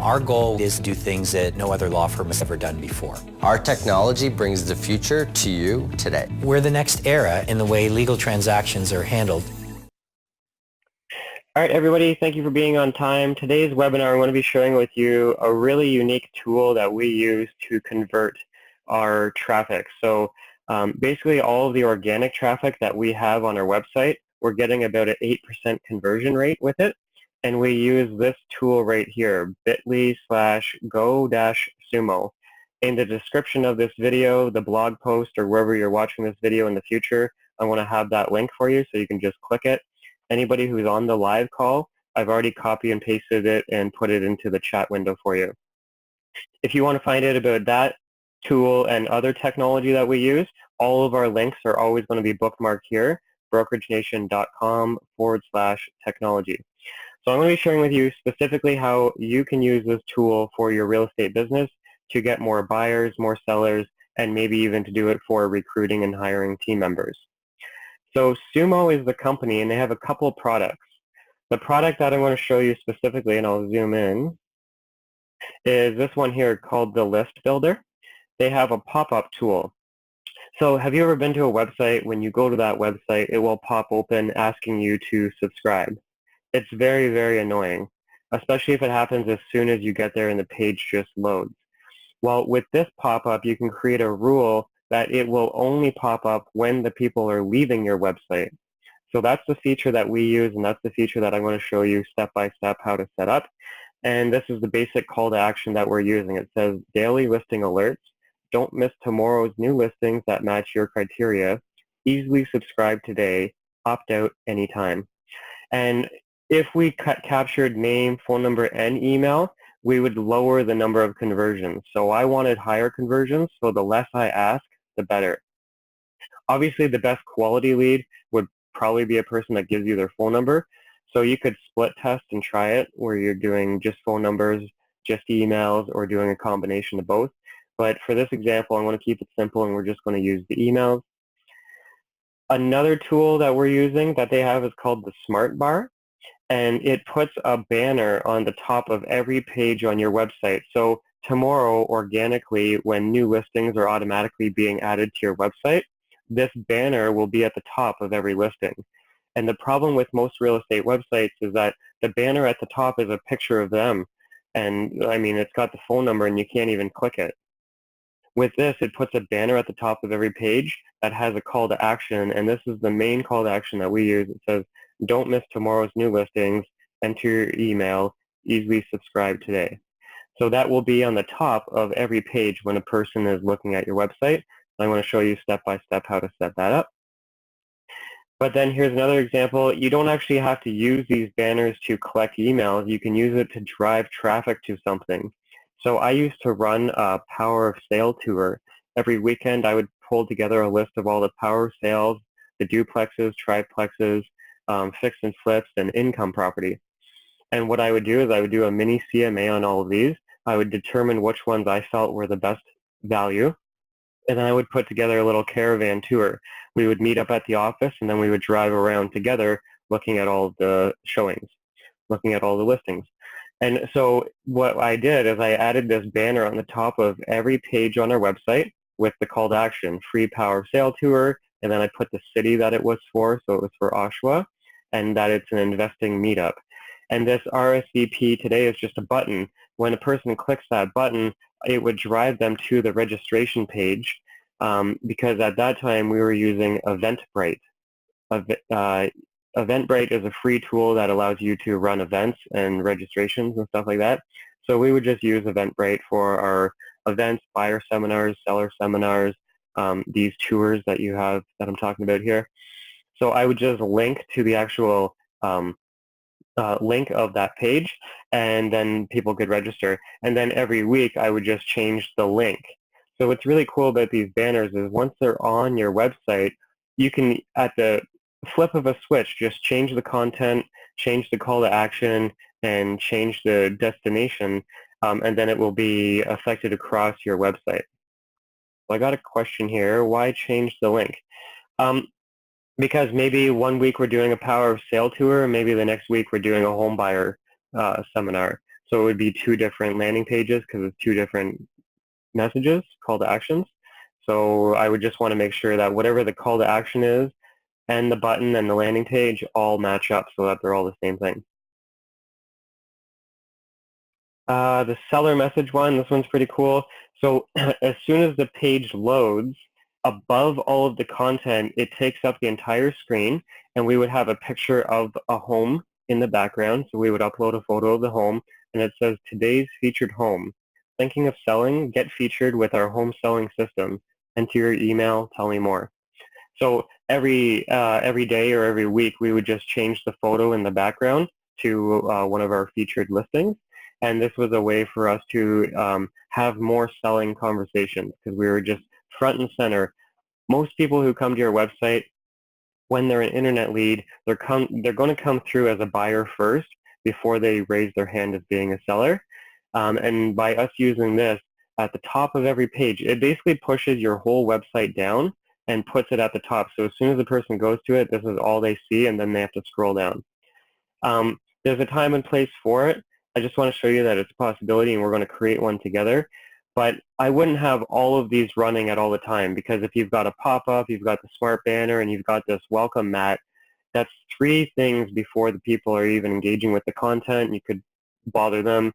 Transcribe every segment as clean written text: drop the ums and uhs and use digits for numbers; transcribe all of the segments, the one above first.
Our goal is to do things that no other law firm has ever done before. Our technology brings the future to you today. We're the next era in the way legal transactions are handled. All right, everybody, thank you for being on time. Today's webinar, I'm going to be sharing with you a really unique tool that we use to convert our traffic. So basically all of the organic traffic that we have on our website, we're getting about an 8% conversion rate with it. And we use this tool right here, bit.ly/go-sumo. In the description of this video, the blog post, or wherever you're watching this video in the future, I want to have that link for you so you can just click it. Anybody who's on the live call, I've already copy and pasted it and put it into the chat window for you. If you want to find out about that tool and other technology that we use, all of our links are always going to be bookmarked here, brokeragenation.com/technology. So I'm going to be sharing with you specifically how you can use this tool for your real estate business to get more buyers, more sellers, and maybe even to do it for recruiting and hiring team members. So Sumo is the company, and they have a couple of products. The product that I want to show you specifically, and I'll zoom in, is this one here called the List Builder. They have a pop-up tool. So have you ever been to a website? When you go to that website, it will pop open asking you to subscribe. It's very, very annoying, especially if it happens as soon as you get there and the page just loads. Well, with this pop-up, you can create a rule that it will only pop up when the people are leaving your website. So that's the feature that we use, and that's the feature that I'm going to show you step by step how to set up. And this is the basic call to action that we're using. It says daily listing alerts. Don't miss tomorrow's new listings that match your criteria. Easily subscribe today. Opt out anytime. And if we captured name, phone number, and email, we would lower the number of conversions. So I wanted higher conversions, so the less I ask, the better. Obviously, the best quality lead would probably be a person that gives you their phone number. So you could split test and try it where you're doing just phone numbers, just emails, or doing a combination of both. But for this example, I want to keep it simple, and we're just going to use the emails. Another tool that we're using that they have is called the Smart Bar, and it puts a banner on the top of every page on your website. So tomorrow, organically, when new listings are automatically being added to your website, this banner will be at the top of every listing. And the problem with most real estate websites is that the banner at the top is a picture of them. And I mean, it's got the phone number and you can't even click it. With this, it puts a banner at the top of every page that has a call to action, and this is the main call to action that we use. It says, don't miss tomorrow's new listings, enter your email, easily subscribe today. So that will be on the top of every page when a person is looking at your website. I'm going to show you step by step how to set that up. But then here's another example. You don't actually have to use these banners to collect emails. You can use it to drive traffic to something. So I used to run a power of sale tour. Every weekend I would pull together a list of all the power sales, the duplexes, triplexes, fix and flips, and income property. And what I would do is I would do a mini CMA on all of these. I would determine which ones I felt were the best value, and then I would put together a little caravan tour. We would meet up at the office, and then we would drive around together looking at all of the showings, looking at all the listings. And so what I did is I added this banner on the top of every page on our website with the call to action, free power sale tour, and then I put the city that it was for, so it was for Oshawa, and that it's an investing meetup. And this RSVP today is just a button. When a person clicks that button, it would drive them to the registration page because at that time we were using Eventbrite. Eventbrite is a free tool that allows you to run events and registrations and stuff like that. So we would just use Eventbrite for our events, buyer seminars, seller seminars, these tours that you have that I'm talking about here. So I would just link to the actual link of that page, and then people could register. And then every week I would just change the link. So what's really cool about these banners is once they're on your website, you can, at the flip of a switch, just change the content, change the call to action, and change the destination, and then it will be affected across your website. So I got a question here. Why change the link? Because maybe one week we're doing a power of sale tour, and maybe the next week we're doing a home buyer seminar. So it would be two different landing pages because it's two different messages, call to actions. So I would just want to make sure that whatever the call to action is and the button and the landing page all match up so that they're all the same thing. The seller message one, this one's pretty cool. So as soon as the page loads, above all of the content, it takes up the entire screen, and we would have a picture of a home in the background. So we would upload a photo of the home, and it says, today's featured home. Thinking of selling? Get featured with our home selling system. Enter your email, tell me more. So every day or every week, we would just change the photo in the background to one of our featured listings. And this was a way for us to have more selling conversations because we were just front and center. Most people who come to your website, when they're an internet lead, they're going to come through as a buyer first before they raise their hand as being a seller. And by us using this at the top of every page, it basically pushes your whole website down and puts it at the top. So as soon as the person goes to it, this is all they see, and then they have to scroll down. There's a time and place for it. I just want to show you that it's a possibility, and we're going to create one together. But I wouldn't have all of these running at all the time, because if you've got a pop-up, you've got the smart banner, and you've got this welcome mat, that's three things before the people are even engaging with the content. You could bother them.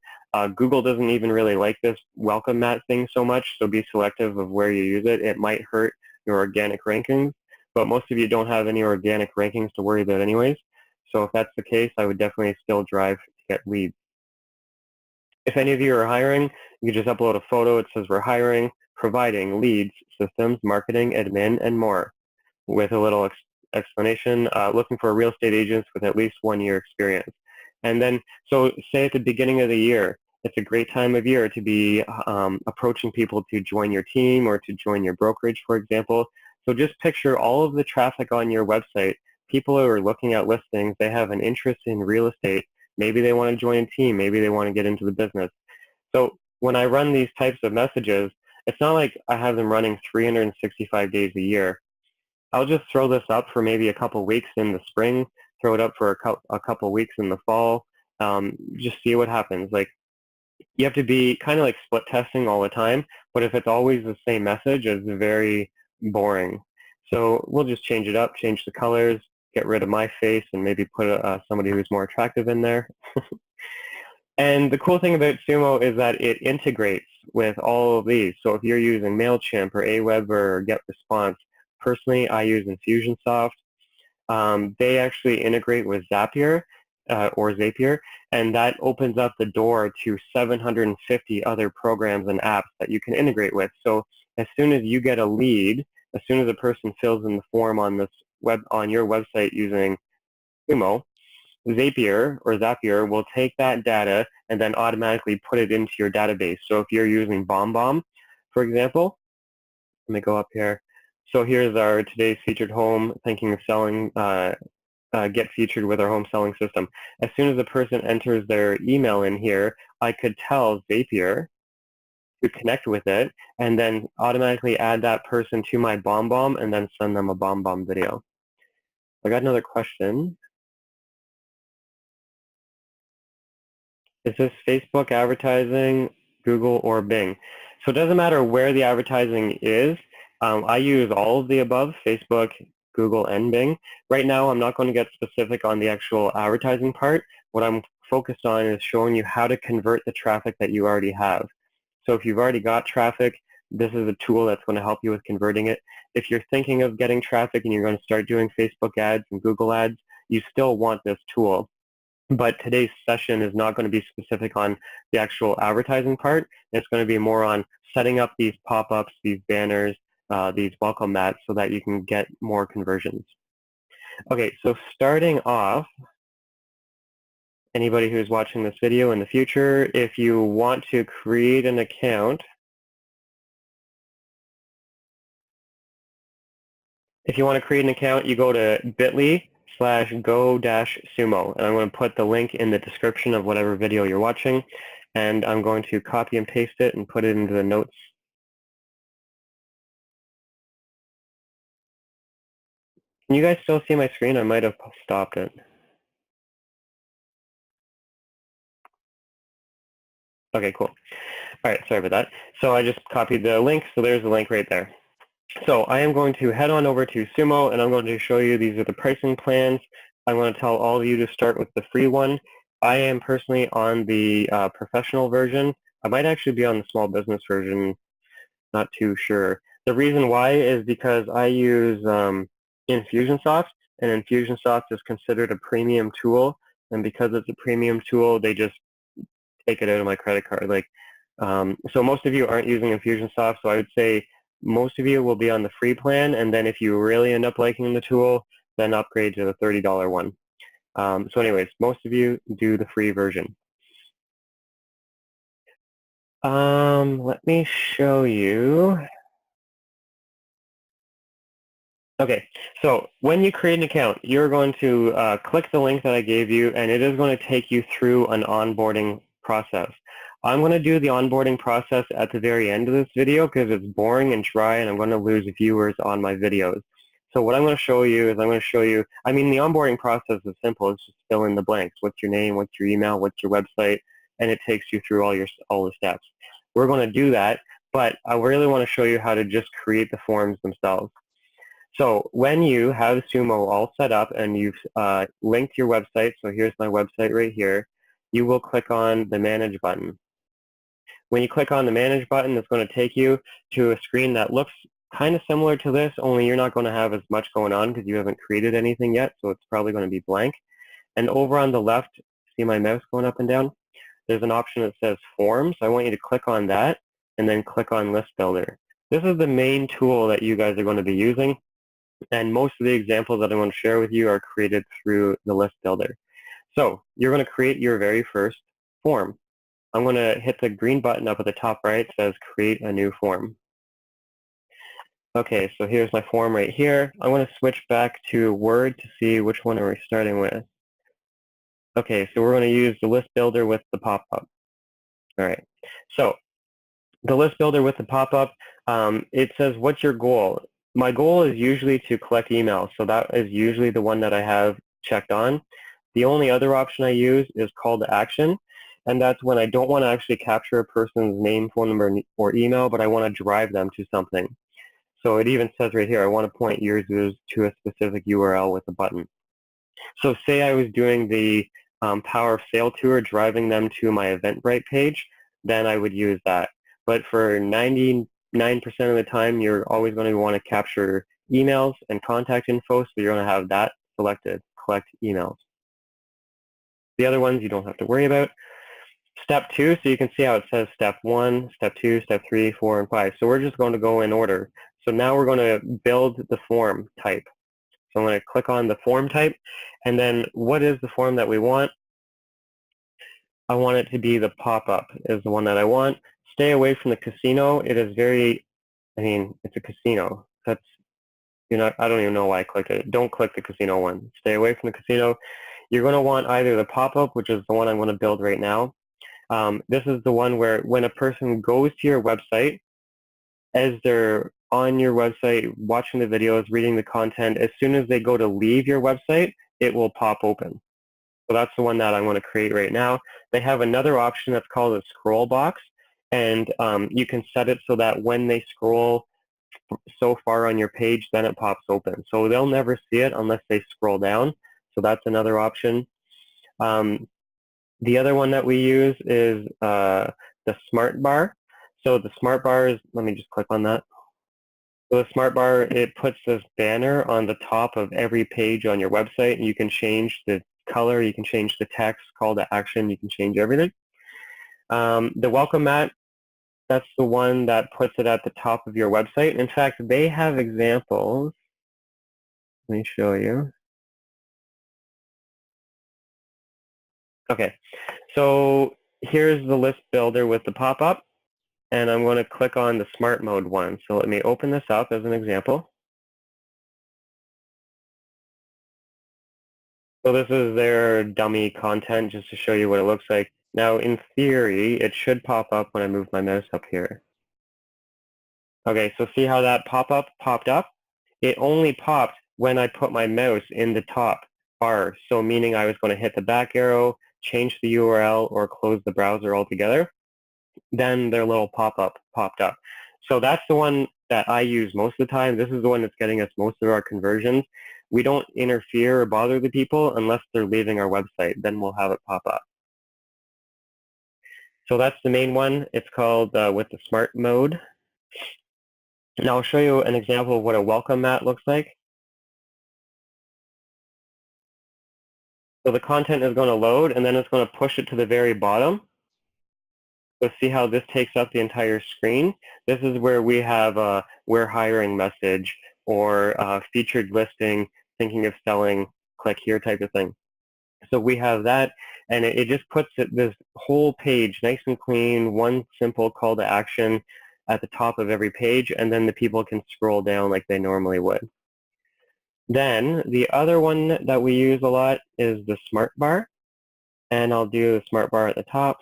Google doesn't even really like this welcome mat thing so much, so be selective of where you use it. It might hurt your organic rankings, but most of you don't have any organic rankings to worry about anyways. So if that's the case, I would definitely still drive to get leads. If any of you are hiring, you can just upload a photo. It says we're hiring, providing leads, systems, marketing, admin, and more, with a little explanation, looking for real estate agents with at least 1 year experience. And then, so say at the beginning of the year, it's a great time of year to be approaching people to join your team or to join your brokerage, for example. So just picture all of the traffic on your website. People who are looking at listings, they have an interest in real estate. Maybe they want to join a team. Maybe they want to get into the business. So when I run these types of messages, it's not like I have them running 365 days a year. I'll just throw this up for maybe a couple weeks in the spring, throw it up for a couple weeks in the fall, just see what happens. Like, you have to be kind of like split testing all the time, but if it's always the same message, it's very boring. So we'll just change it up, change the colors, get rid of my face, and maybe put somebody who's more attractive in there. And the cool thing about Sumo is that it integrates with all of these. So if you're using MailChimp or Aweber or GetResponse, personally, I use Infusionsoft. They actually integrate with Zapier or Zapier, and that opens up the door to 750 other programs and apps that you can integrate with. So as soon as you get a lead, as soon as a person fills in the form on your website using Sumo, Zapier will take that data and then automatically put it into your database. So if you're using BombBomb, for example, let me go up here. So here's our today's featured home, thinking of selling, get featured with our home selling system. As soon as the person enters their email in here, I could tell Zapier to connect with it and then automatically add that person to my BombBomb and then send them a BombBomb video. I got another question. Is this Facebook advertising, Google, or Bing? So it doesn't matter where the advertising is. I use all of the above, Facebook, Google, and Bing. Right now, I'm not going to get specific on the actual advertising part. What I'm focused on is showing you how to convert the traffic that you already have. So if you've already got traffic, this is a tool that's going to help you with converting it. If you're thinking of getting traffic and you're going to start doing Facebook ads and Google ads, you still want this tool. But today's session is not going to be specific on the actual advertising part. It's going to be more on setting up these pop-ups, these banners, these welcome mats so that you can get more conversions. Okay, so starting off, anybody who's watching this video in the future, if you want to create an account, you go to bit.ly/go-sumo, and I'm going to put the link in the description of whatever video you're watching, and I'm going to copy and paste it and put it into the notes. Can you guys still see my screen? I might have stopped it. Okay, cool. All right, sorry about that. So I just copied the link, so there's the link right there. So I am going to head on over to Sumo, and I'm going to show you these are the pricing plans. I'm going to tell all of you to start with the free one. I am personally on the professional version. I might actually be on the small business version, not too sure. The reason why is because I use Infusionsoft, and Infusionsoft is considered a premium tool, and because it's a premium tool, they just take it out of my credit card. So most of you aren't using Infusionsoft, so I would say most of you will be on the free plan, and then if you really end up liking the tool, then upgrade to the $30 one. So anyways, most of you do the free version. Let me show you. Okay, so when you create an account, you're going to click the link that I gave you, and it is going to take you through an onboarding process. I'm going to do the onboarding process at the very end of this video because it's boring and dry, and I'm going to lose viewers on my videos. So what I'm going to show you is the onboarding process is simple. It's just fill in the blanks. What's your name? What's your email? What's your website? And it takes you through all the steps. We're going to do that, but I really want to show you how to just create the forms themselves. So when you have Sumo all set up and you've linked your website, so here's my website right here, you will click on the Manage button. When you click on the Manage button, it's going to take you to a screen that looks kind of similar to this, only you're not going to have as much going on because you haven't created anything yet, so it's probably going to be blank. And over on the left, see my mouse going up and down? There's an option that says Forms. I want you to click on that and then click on List Builder. This is the main tool that you guys are going to be using. And most of the examples that I want to share with you are created through the List Builder. So you're going to create your very first form. I'm going to hit the green button up at the top right. It says Create a New Form. Okay, so here's my form right here. I'm going to switch back to Word to see which one are we starting with. Okay, so we're going to use the List Builder with the pop-up. All right, so the List Builder with the pop-up, it says, what's your goal? My goal is usually to collect emails, so that is usually the one that I have checked on. The only other option I use is Call to Action, and that's when I don't want to actually capture a person's name, phone number, or email, but I want to drive them to something. So it even says right here, I want to point users to a specific URL with a button. So say I was doing the Power of Sale tour, driving them to my Eventbrite page, then I would use that. But for 99% of the time, you're always going to want to capture emails and contact info, so you're going to have that selected, collect emails. The other ones you don't have to worry about. Step 2, so you can see how it says Step 1, Step 2, Step 3, 4, and 5. So we're just going to go in order. So now we're going to build the form type. So I'm going to click on the form type, and then what is the form that we want? I want it to be the pop-up is the one that I want. Stay away from the casino. It is very, it's a casino. I don't even know why I clicked it. Don't click the casino one. Stay away from the casino. You're going to want either the pop-up, which is the one I'm going to build right now. This is the one where when a person goes to your website, as they're on your website, watching the videos, reading the content, as soon as they go to leave your website, it will pop open. So that's the one that I'm going to create right now. They have another option that's called a scroll box, and you can set it so that when they scroll so far on your page, then it pops open. So they'll never see it unless they scroll down. So that's another option. The other one that we use is the Smart Bar. So the Smart Bar is, let me just click on that. So the Smart Bar, it puts this banner on the top of every page on your website, and you can change the color, you can change the text, call to action, you can change everything. The Welcome Mat, that's the one that puts it at the top of your website. In fact, they have examples. Let me show you. Okay, so here's the list builder with the pop-up, and I'm going to click on the Smart Mode one. So let me open this up as an example. So this is their dummy content just to show you what it looks like. Now, in theory, it should pop up when I move my mouse up here. Okay, so see how that pop-up popped up? It only popped when I put my mouse in the top bar, so meaning I was going to hit the back arrow, change the URL, or close the browser altogether. then their little pop-up popped up. So that's the one that I use most of the time. This is the one that's getting us most of our conversions. We don't interfere or bother the people unless they're leaving our website. Then we'll have it pop up. So that's the main one. It's called with the smart mode. Now I'll show you an example of what a welcome mat looks like. So the content is going to load, and then it's going to push it to the very bottom. So see how this takes up the entire screen? This is where we have a "we're hiring" message or featured listing, thinking of selling, click here type of thing. So we have that, and it just puts this whole page nice and clean, one simple call to action at the top of every page, and then the people can scroll down like they normally would. Then the other one that we use a lot is the smart bar, and I'll do the smart bar at the top.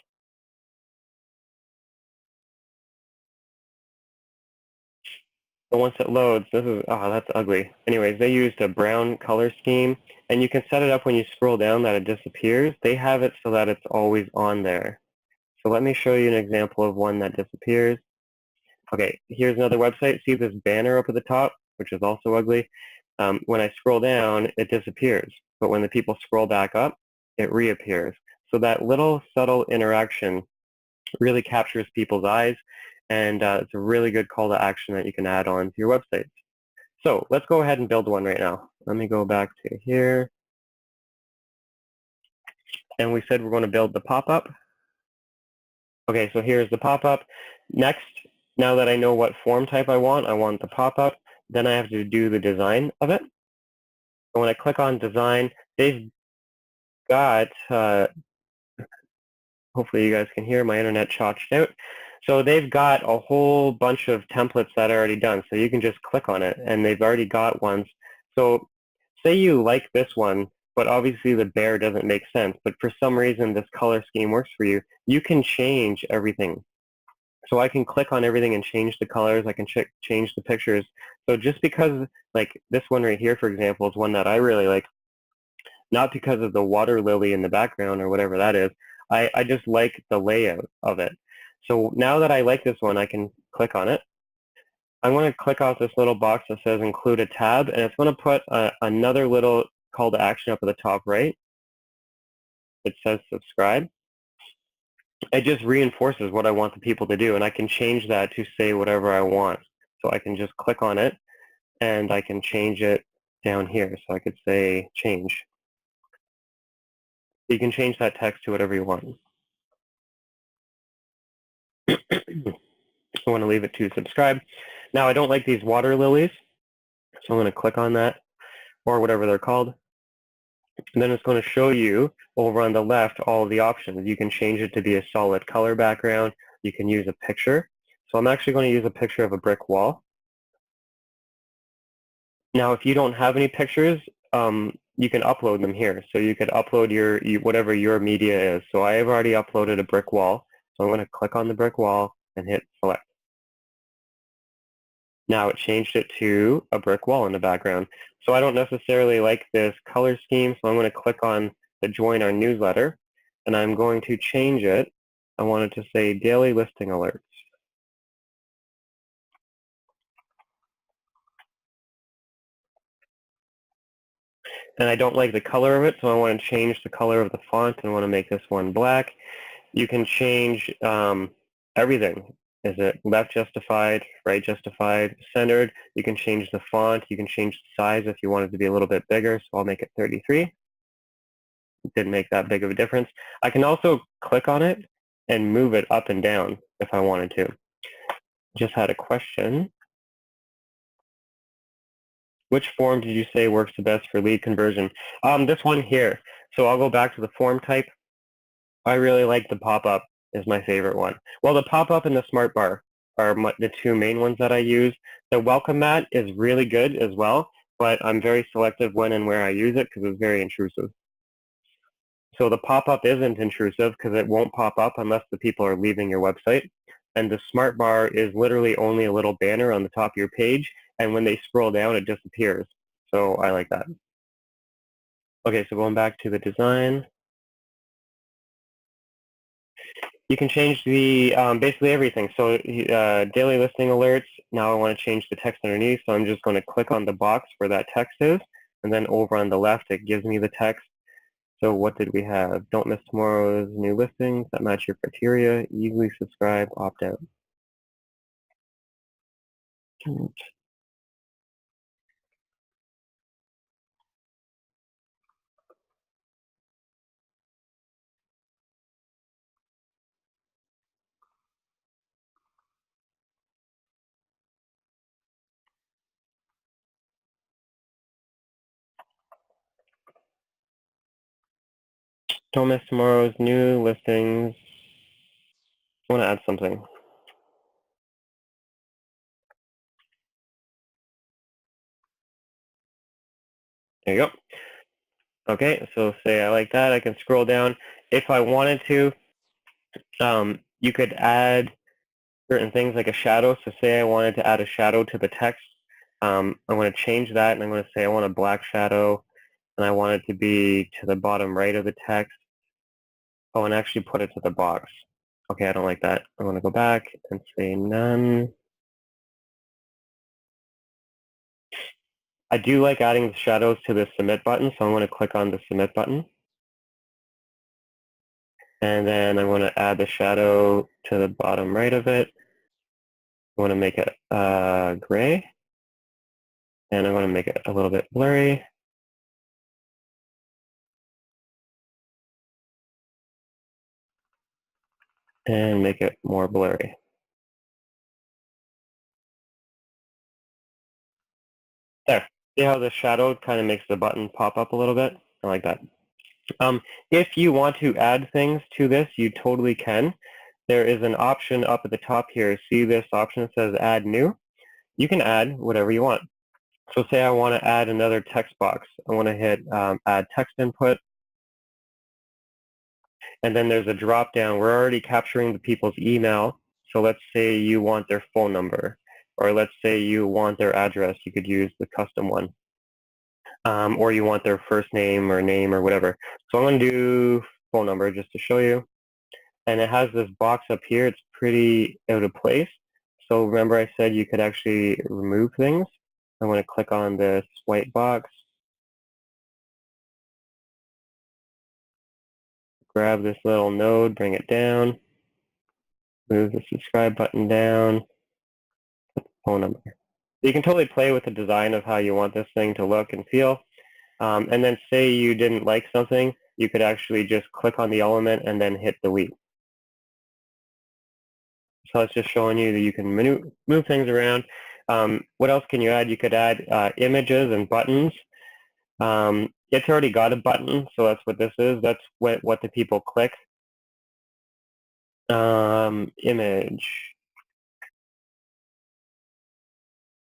So once it loads, this is, oh, that's ugly. Anyways, they used a brown color scheme, and you can set it up when you scroll down that it disappears. They have it so that it's always on there. So let me show you an example of one that disappears. Okay, here's another website. See this banner up at the top, which is also ugly? When I scroll down, it disappears. But when the people scroll back up, it reappears. So that little subtle interaction really captures people's eyes, and it's a really good call to action that you can add on to your website. So let's go ahead and build one right now. Let me go back to here. And we said we're going to build the pop-up. Okay, so here's the pop-up. Next, now that I know what form type I want the pop-up, then I have to do the design of it. So when I click on design, they've got, hopefully you guys can hear my internet chotched out. So they've got a whole bunch of templates that are already done. So you can just click on it, and they've already got ones. So say you like this one, but obviously the bear doesn't make sense, but for some reason this color scheme works for you, you can change everything. So I can click on everything and change the colors. I can change the pictures. So just because, like this one right here, for example, is one that I really like, not because of the water lily in the background or whatever that is. I just like the layout of it. So now that I like this one, I can click on it. I'm going to click off this little box that says include a tab, and it's going to put another little call to action up at the top right. It says subscribe. It just reinforces what I want the people to do, and I can change that to say whatever I want. So I can just click on it, and I can change it down here. So I could say change. You can change that text to whatever you want. I want to leave it to subscribe. Now I don't like these water lilies, so I'm going to click on that, or whatever they're called. And then it's going to show you over on the left all of the options. You can change it to be a solid color background. You can use a picture. So I'm actually going to use a picture of a brick wall. Now if you don't have any pictures, you can upload them here. So you could upload your whatever your media is. So I have already uploaded a brick wall. So I'm going to click on the brick wall and hit select. Now it changed it to a brick wall in the background. So I don't necessarily like this color scheme, so I'm going to click on the join our newsletter, and I'm going to change it. I want it to say daily listing alerts. And I don't like the color of it, so I want to change the color of the font and I want to make this one black. You can change everything. Is it left justified, right justified, centered? You can change the font. You can change the size if you want it to be a little bit bigger, so I'll make it 33. Didn't make that big of a difference. I can also click on it and move it up and down if I wanted to. Just had a question. Which form did you say works the best for lead conversion? This one here. So I'll go back to the form type. I really like the pop-up is my favorite one. Well, the pop-up and the smart bar are the two main ones that I use. The welcome mat is really good as well, but I'm very selective when and where I use it because it's very intrusive. So the pop-up isn't intrusive because it won't pop up unless the people are leaving your website. And the smart bar is literally only a little banner on the top of your page, and when they scroll down, it disappears. So I like that. Okay, so going back to the design. You can change the basically everything. So daily listing alerts. Now I want to change the text underneath, so I'm just going to click on the box where that text is, and then over on the left it gives me the text. So what did we have? Don't miss tomorrow's new listings that match your criteria. Easily subscribe, opt out. Don't miss tomorrow's new listings. I want to add something. There you go. Okay, so say I like that. I can scroll down. If I wanted to, you could add certain things like a shadow. So say I wanted to add a shadow to the text. I'm going to change that, and I'm going to say I want a black shadow, and I want it to be to the bottom right of the text. Oh, and actually put it to the box. Okay, I don't like that. I'm going to go back and say none. I do like adding the shadows to the submit button, so I'm going to click on the submit button. And then I'm going to add the shadow to the bottom right of it. I want to make it gray. And I'm going to make it a little bit blurry. And make it more blurry. There. See how the shadow kind of makes the button pop up a little bit? I like that. If you want to add things to this, you totally can. There is an option up at the top here. See this option that says Add New? You can add whatever you want. So say I want to add another text box. I want to hit Add Text Input. And then there's a drop down. We're already capturing the people's email. So let's say you want their phone number, or let's say you want their address. You could use the custom one. Or you want their first name or whatever. So I'm going to do phone number just to show you. And it has this box up here. It's pretty out of place. So remember I said you could actually remove things. I'm going to click on this white box. Grab this little node, bring it down. Move the subscribe button down. Phone number. You can totally play with the design of how you want this thing to look and feel. And then say you didn't like something, you could actually just click on the element and then hit delete. So it's just showing you that you can move things around. What else can you add? You could add images and buttons. It's already got a button, so that's what this is. That's what the people click. Image.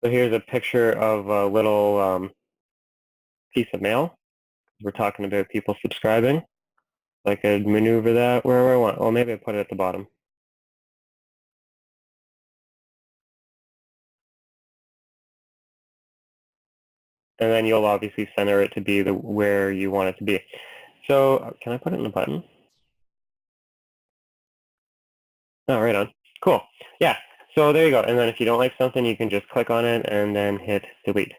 So here's a picture of a little piece of mail. We're talking about people subscribing. I could maneuver that wherever I want. Oh, maybe I put it at the bottom. And then you'll obviously center it to be where you want it to be. So can I put it in the button? Oh, right on. Cool. Yeah. So there you go. And then if you don't like something, you can just click on it and then hit delete.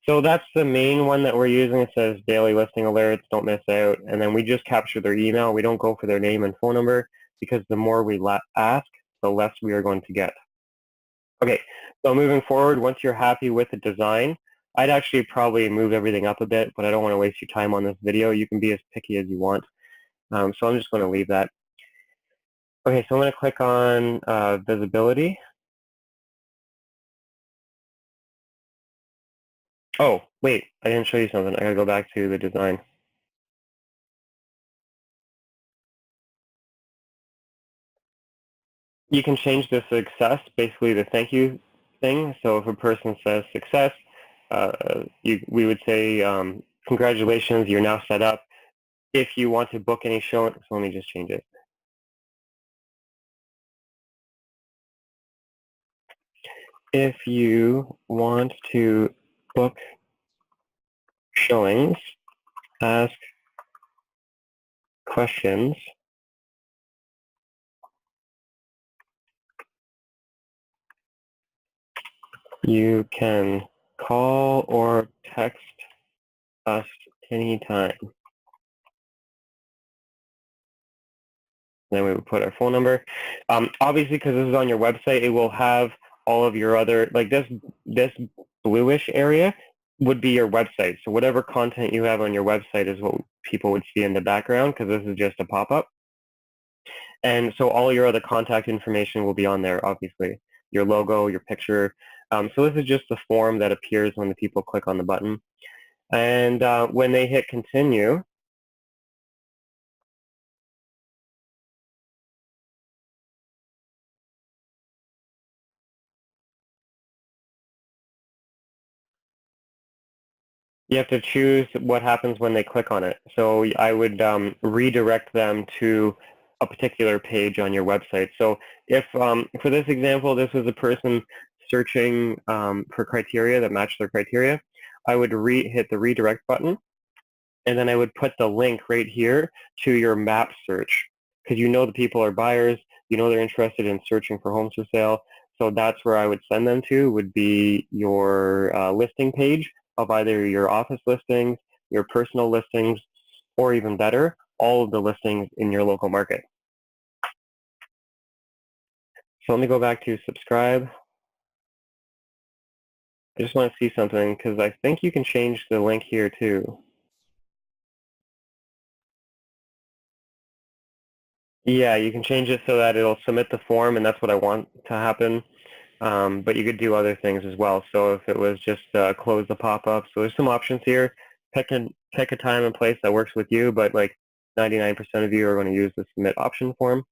So that's the main one that we're using. It says daily listing alerts, don't miss out. And then we just capture their email. We don't go for their name and phone number because the more we ask, the less we are going to get. Okay, so moving forward, once you're happy with the design, I'd actually probably move everything up a bit, but I don't want to waste your time on this video. You can be as picky as you want. So I'm just going to leave that. Okay, so I'm going to click on visibility. Oh, wait, I didn't show you something. I got to go back to the design. You can change the success, basically the thank you thing. So if a person says success, we would say, congratulations, you're now set up. If you want to book any show, so let me just change it. If you want to book showings, ask questions You can call or text us anytime. Then we would put our phone number. Obviously, because this is on your website, it will have all of your other, like this bluish area would be your website. So whatever content you have on your website is what people would see in the background, because this is just a pop-up. And so all your other contact information will be on there, obviously. Your logo, your picture. So this is just the form that appears when the people click on the button. And when they hit continue, you have to choose what happens when they click on it. So I would redirect them to a particular page on your website. So if, for this example, this was a person searching for criteria that matched their criteria, I would hit the redirect button, and then I would put the link right here to your map search, because you know the people are buyers, you know they're interested in searching for homes for sale. So that's where I would send them to, would be your listing page of either your office listings, your personal listings, or even better, all of the listings in your local market. So let me go back to subscribe. I just want to see something, because I think you can change the link here too. Yeah, you can change it so that it'll submit the form, and that's what I want to happen. But you could do other things as well. So if it was just close the pop-up, so there's some options here. Pick a time and place that works with you, but like 99% of you are going to use the submit option form.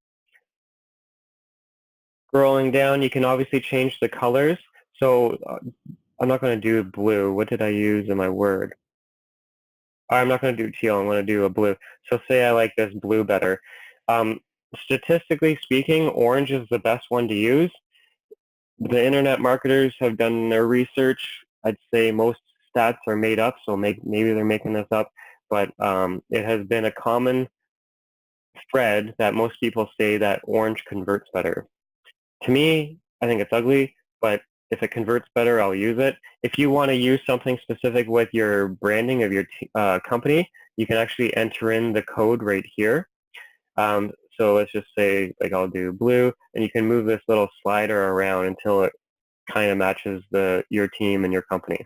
Scrolling down, you can obviously change the colors. So I'm not going to do blue. What did I use in my word? I'm not going to do teal. I'm going to do a blue. So say I like this blue better. Statistically speaking, orange is the best one to use. The internet marketers have done their research. I'd say most stats are made up, so maybe they're making this up, but it has been a common thread that most people say that orange converts better. To me, I think it's ugly, but if it converts better, I'll use it. If you want to use something specific with your branding of your company, you can actually enter in the code right here. So let's just say, like, I'll do blue, and you can move this little slider around until it kind of matches your team and your company.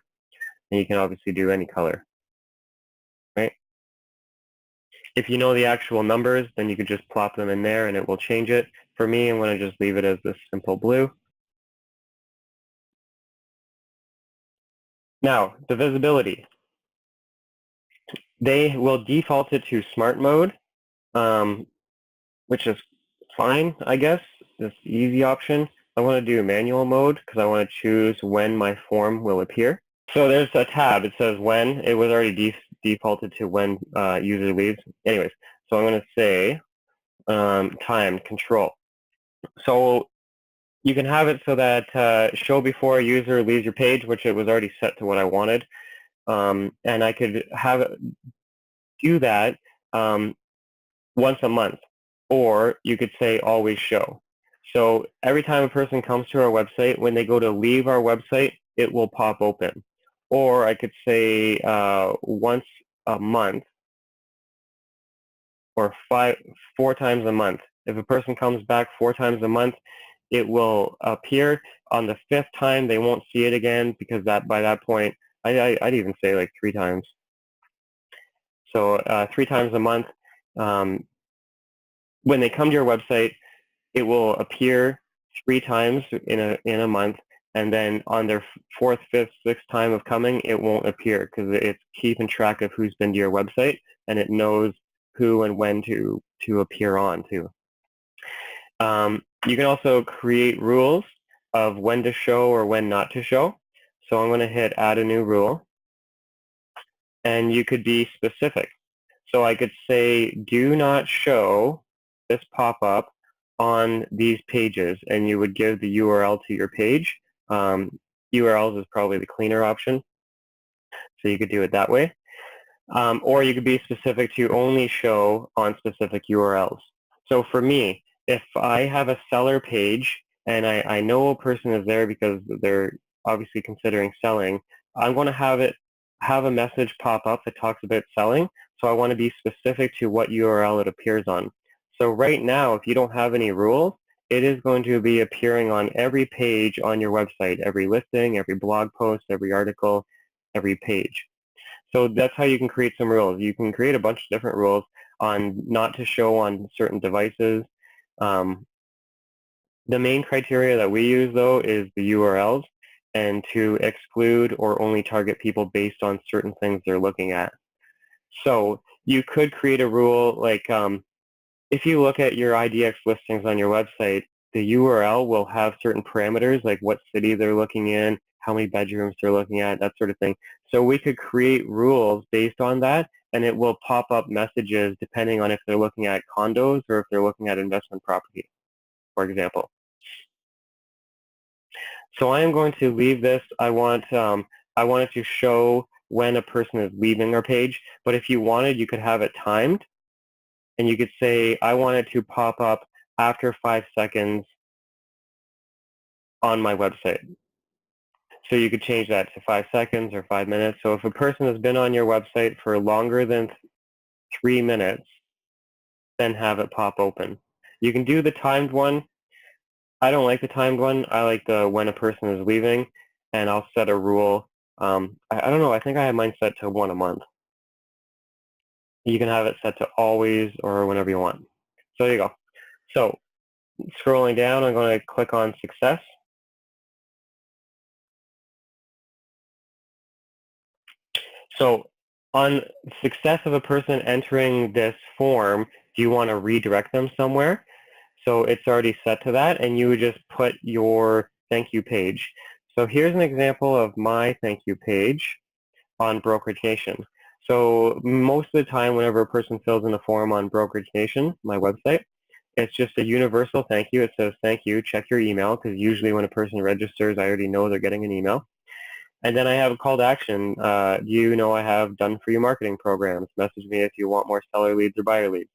And you can obviously do any color, right? If you know the actual numbers, then you could just plop them in there and it will change it. For me, I'm going to just leave it as this simple blue. Now, the visibility. They will default it to smart mode, which is fine, I guess. This easy option. I want to do manual mode because I want to choose when my form will appear. So there's a tab. It says when. It was already defaulted to when user leaves. Anyways, so I'm going to say time control. So you can have it so that show before a user leaves your page, which it was already set to what I wanted. And I could have it do that once a month. Or you could say always show. So every time a person comes to our website, when they go to leave our website, it will pop open. Or I could say once a month or 4 times a month. If a person comes back 4 times a month, it will appear. On the 5th time, they won't see it again because by that point, I'd even say like 3 times. So 3 times a month. When they come to your website, it will appear 3 times in a month, and then on their 4th, 5th, 6th time of coming, it won't appear because it's keeping track of who's been to your website, and it knows who and when to appear on too. You can also create rules of when to show or when not to show. So I'm going to hit add a new rule, and you could be specific. So I could say do not show this pop-up on these pages, and you would give the URL to your page. URLs is probably the cleaner option, so you could do it that way. Or you could be specific to only show on specific URLs. So for me, if I have a seller page and I know a person is there because they're obviously considering selling, I'm going to have a message pop up that talks about selling. So I want to be specific to what URL it appears on. So right now, if you don't have any rules, it is going to be appearing on every page on your website, every listing, every blog post, every article, every page. So that's how you can create some rules. You can create a bunch of different rules on not to show on certain devices. The main criteria that we use, though, is the URLs and to exclude or only target people based on certain things they're looking at. So you could create a rule like if you look at your IDX listings on your website, the URL will have certain parameters like what city they're looking in, how many bedrooms they're looking at, that sort of thing. So we could create rules based on that, and it will pop up messages depending on if they're looking at condos or if they're looking at investment property, for example. So I am going to leave this. I wanted to show when a person is leaving our page, but if you wanted, you could have it timed. And you could say, I want it to pop up after 5 seconds on my website. So you could change that to 5 seconds or 5 minutes. So if a person has been on your website for longer than 3 minutes, then have it pop open. You can do the timed one. I don't like the timed one. I like the when a person is leaving, and I'll set a rule. I don't know. I think I have mine set to 1 a month. You can have it set to always or whenever you want. So there you go. So scrolling down, I'm going to click on success. So on success of a person entering this form, do you want to redirect them somewhere? So it's already set to that, and you would just put your thank you page. So here's an example of my thank you page on Brokerage Nation. So most of the time, whenever a person fills in a form on Brokerage Nation, my website, it's just a universal thank you. It says thank you, check your email, because usually when a person registers, I already know they're getting an email. And then I have a call to action. You know I have done for you marketing programs. Message me if you want more seller leads or buyer leads.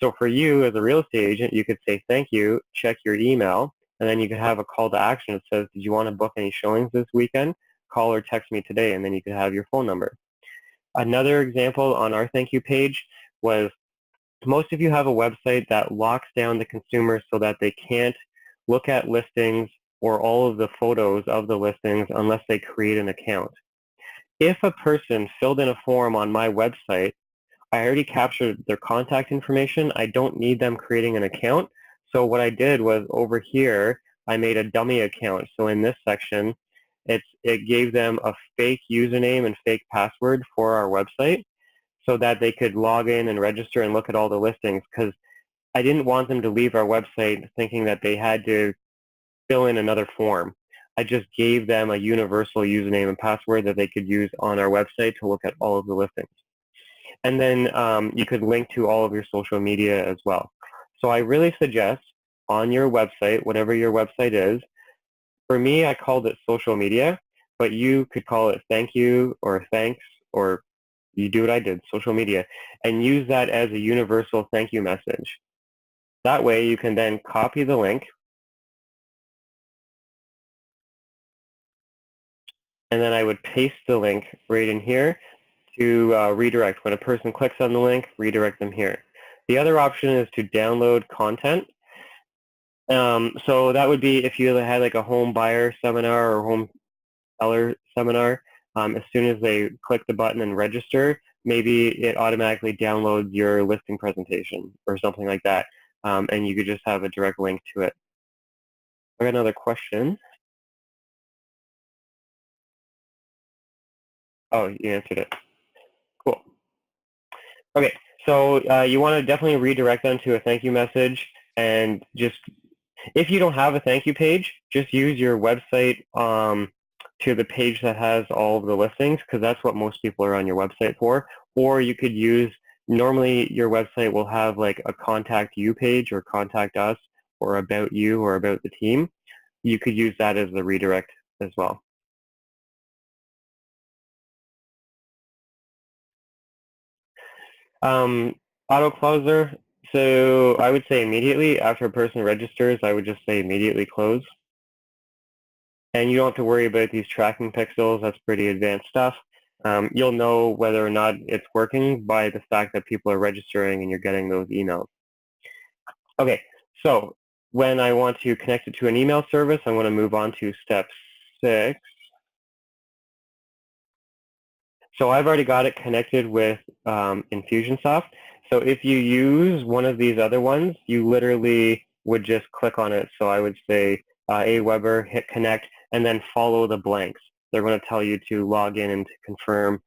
So for you as a real estate agent, you could say thank you, check your email, and then you could have a call to action that says, did you want to book any showings this weekend? Call or text me today, and then you could have your phone number. Another example on our thank you page was most of you have a website that locks down the consumer so that they can't look at listings or all of the photos of the listings unless they create an account. If a person filled in a form on my website, I already captured their contact information. I don't need them creating an account. So what I did was over here, I made a dummy account. So in this section, it gave them a fake username and fake password for our website so that they could log in and register and look at all the listings, because I didn't want them to leave our website thinking that they had to fill in another form. I just gave them a universal username and password that they could use on our website to look at all of the listings. And then you could link to all of your social media as well. So I really suggest on your website, whatever your website is, for me I called it social media, but you could call it thank you or thanks, or you do what I did, social media, and use that as a universal thank you message. That way you can then copy the link, and then I would paste the link right in here to redirect. When a person clicks on the link, redirect them here. The other option is to download content. So that would be if you had like a home buyer seminar or home seller seminar, as soon as they click the button and register, maybe it automatically downloads your listing presentation or something like that, and you could just have a direct link to it. I got another question. Oh, you answered it. Cool. Okay, so you want to definitely redirect them to a thank you message, and just if you don't have a thank you page, just use your website to the page that has all of the listings, because that's what most people are on your website for. Or you could use, normally your website will have like a contact you page or contact us or about you or about the team. You could use that as the redirect as well. Auto closer, so I would say immediately after a person registers, I would just say immediately close. And you don't have to worry about these tracking pixels. That's pretty advanced stuff. You'll know whether or not it's working by the fact that people are registering and you're getting those emails. Okay, so when I want to connect it to an email service, I'm going to move on to step 6. So I've already got it connected with Infusionsoft. So if you use one of these other ones, you literally would just click on it. So I would say Aweber, hit connect, and then follow the blanks. They're going to tell you to log in and to confirm.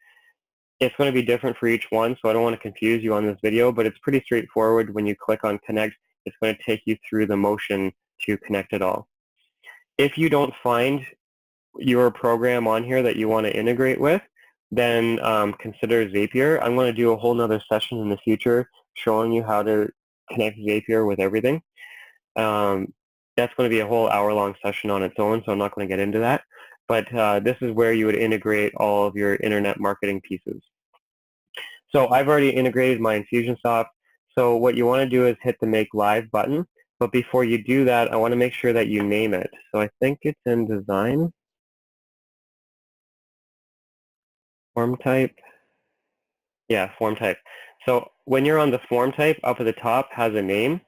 It's going to be different for each one, so I don't want to confuse you on this video, but it's pretty straightforward. When you click on connect, it's going to take you through the motion to connect it all. If you don't find your program on here that you want to integrate with, then consider Zapier. I'm going to do a whole nother session in the future showing you how to connect Zapier with everything. That's going to be a whole hour-long session on its own, so I'm not going to get into that. But this is where you would integrate all of your internet marketing pieces. So I've already integrated my Infusionsoft. So what you want to do is hit the Make Live button. But before you do that, I want to make sure that you name it. So I think it's in Design. Form type. Yeah, form type. So when you're on the form type, up at the top has a name.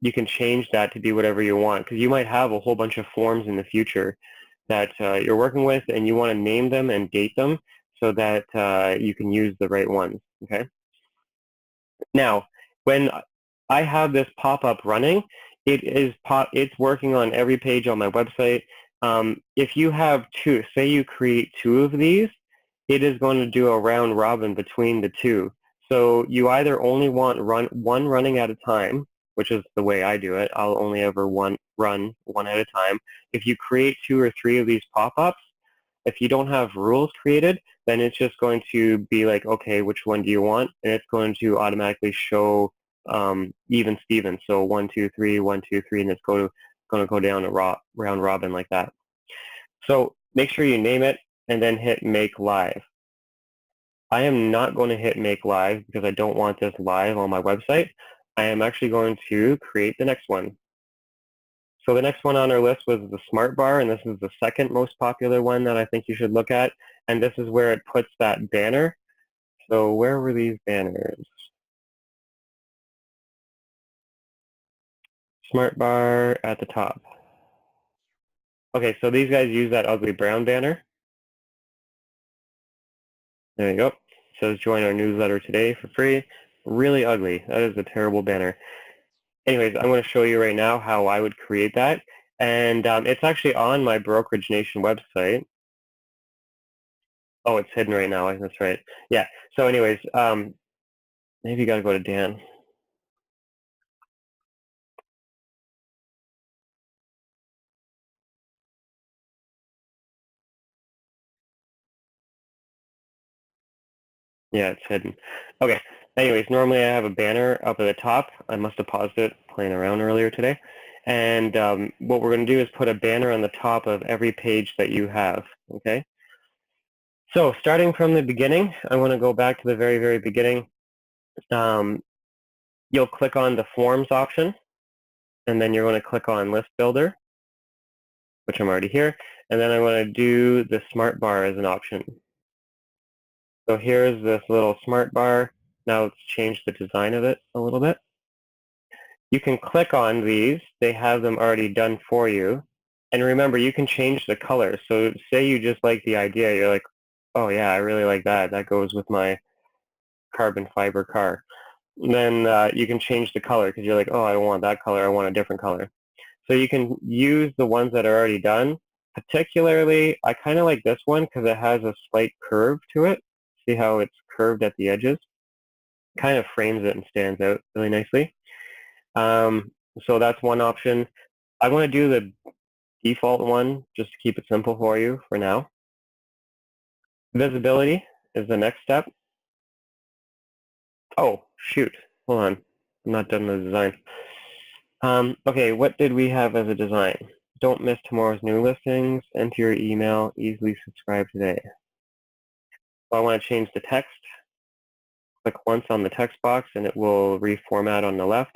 You can change that to be whatever you want, because you might have a whole bunch of forms in the future that you're working with, and you want to name them and date them so that you can use the right ones. Okay. Now, when I have this pop-up running, it's working on every page on my website. If you have two, say you create 2 of these, it is going to do a round robin between the 2. So you either only want one running at a time, which is the way I do it. I'll only ever run one at a time. If you create 2 or 3 of these pop-ups, if you don't have rules created, then it's just going to be like, okay, which one do you want? And it's going to automatically show even Steven. So 1, 2, 3, 1, 2, 3, and it's going to go down a round robin like that. So make sure you name it and then hit Make Live. I am not going to hit Make Live because I don't want this live on my website. I am actually going to create the next one. So the next one on our list was the Smart Bar, and this is the second most popular one that I think you should look at. And this is where it puts that banner. So where were these banners? Smart Bar at the top. Okay, so these guys use that ugly brown banner. There you go. It says join our newsletter today for free. Really ugly. That is a terrible banner. Anyways, I'm going to show you right now how I would create that. And it's actually on my Brokerage Nation website. Oh, it's hidden right now. That's right. Yeah. So anyways, maybe you got to go to Dan. Yeah, it's hidden. Okay. Anyways, normally I have a banner up at the top. I must have paused it playing around earlier today. And what we're going to do is put a banner on the top of every page that you have. Okay. So starting from the beginning, I want to go back to the very, very beginning. You'll click on the Forms option, and then you're going to click on List Builder, which I'm already here. And then I want to do the Smart Bar as an option. So here's this little Smart Bar. Now let's change the design of it a little bit. You can click on these. They have them already done for you. And remember, you can change the color. So say you just like the idea. You're like, oh yeah, I really like that. That goes with my carbon fiber car. And then you can change the color because you're like, oh, I don't want that color. I want a different color. So you can use the ones that are already done. Particularly, I kind of like this one because it has a slight curve to it. See how it's curved at the edges? Kind of frames it and stands out really nicely. So that's one option. I want to do the default one just to keep it simple for you for now. Visibility is the next step. Oh, shoot. Hold on. I'm not done with the design. Okay, what did we have as a design? Don't miss tomorrow's new listings. Enter your email. Easily subscribe today. So I want to change the text. Click once on the text box and it will reformat on the left.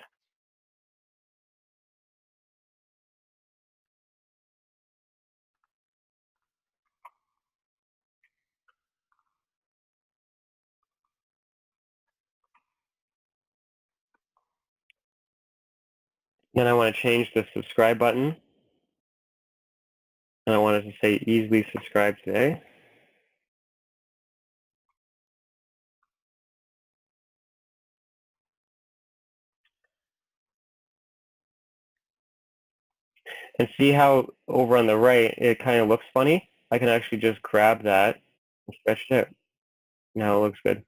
Then I want to change the subscribe button. And I want it to say easily subscribe today. And see how over on the right, it kind of looks funny? I can actually just grab that and stretch it out. Now it looks good.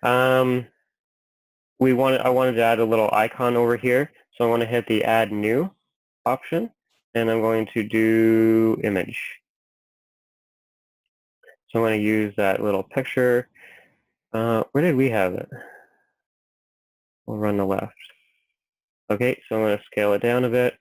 I wanted to add a little icon over here. So I want to hit the add new option and I'm going to do image. So I'm going to use that little picture. Where did we have it? We'll run the left. Okay, so I'm going to scale it down a bit.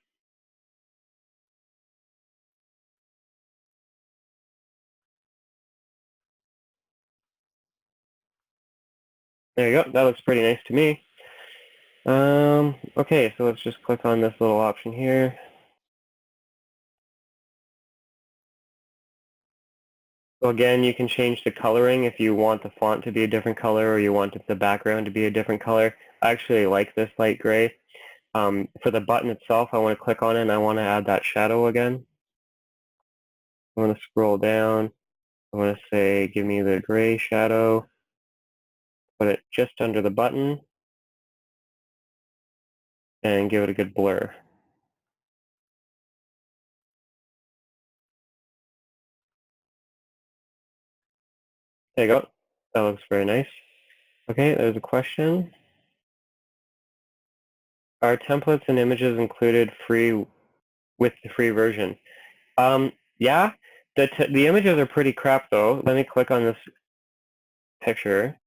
There you go. That looks pretty nice to me. Okay, so let's just click on this little option here. So again, you can change the coloring if you want the font to be a different color or you want the background to be a different color. I actually like this light gray. For the button itself, I want to click on it and I want to add that shadow again. I want to scroll down. I want to say, give me the gray shadow. Put it just under the button and give it a good blur. There you go. That looks very nice. Okay, there's a question. Are templates and images included free with the free version? Yeah, the images are pretty crap though. Let me click on this picture.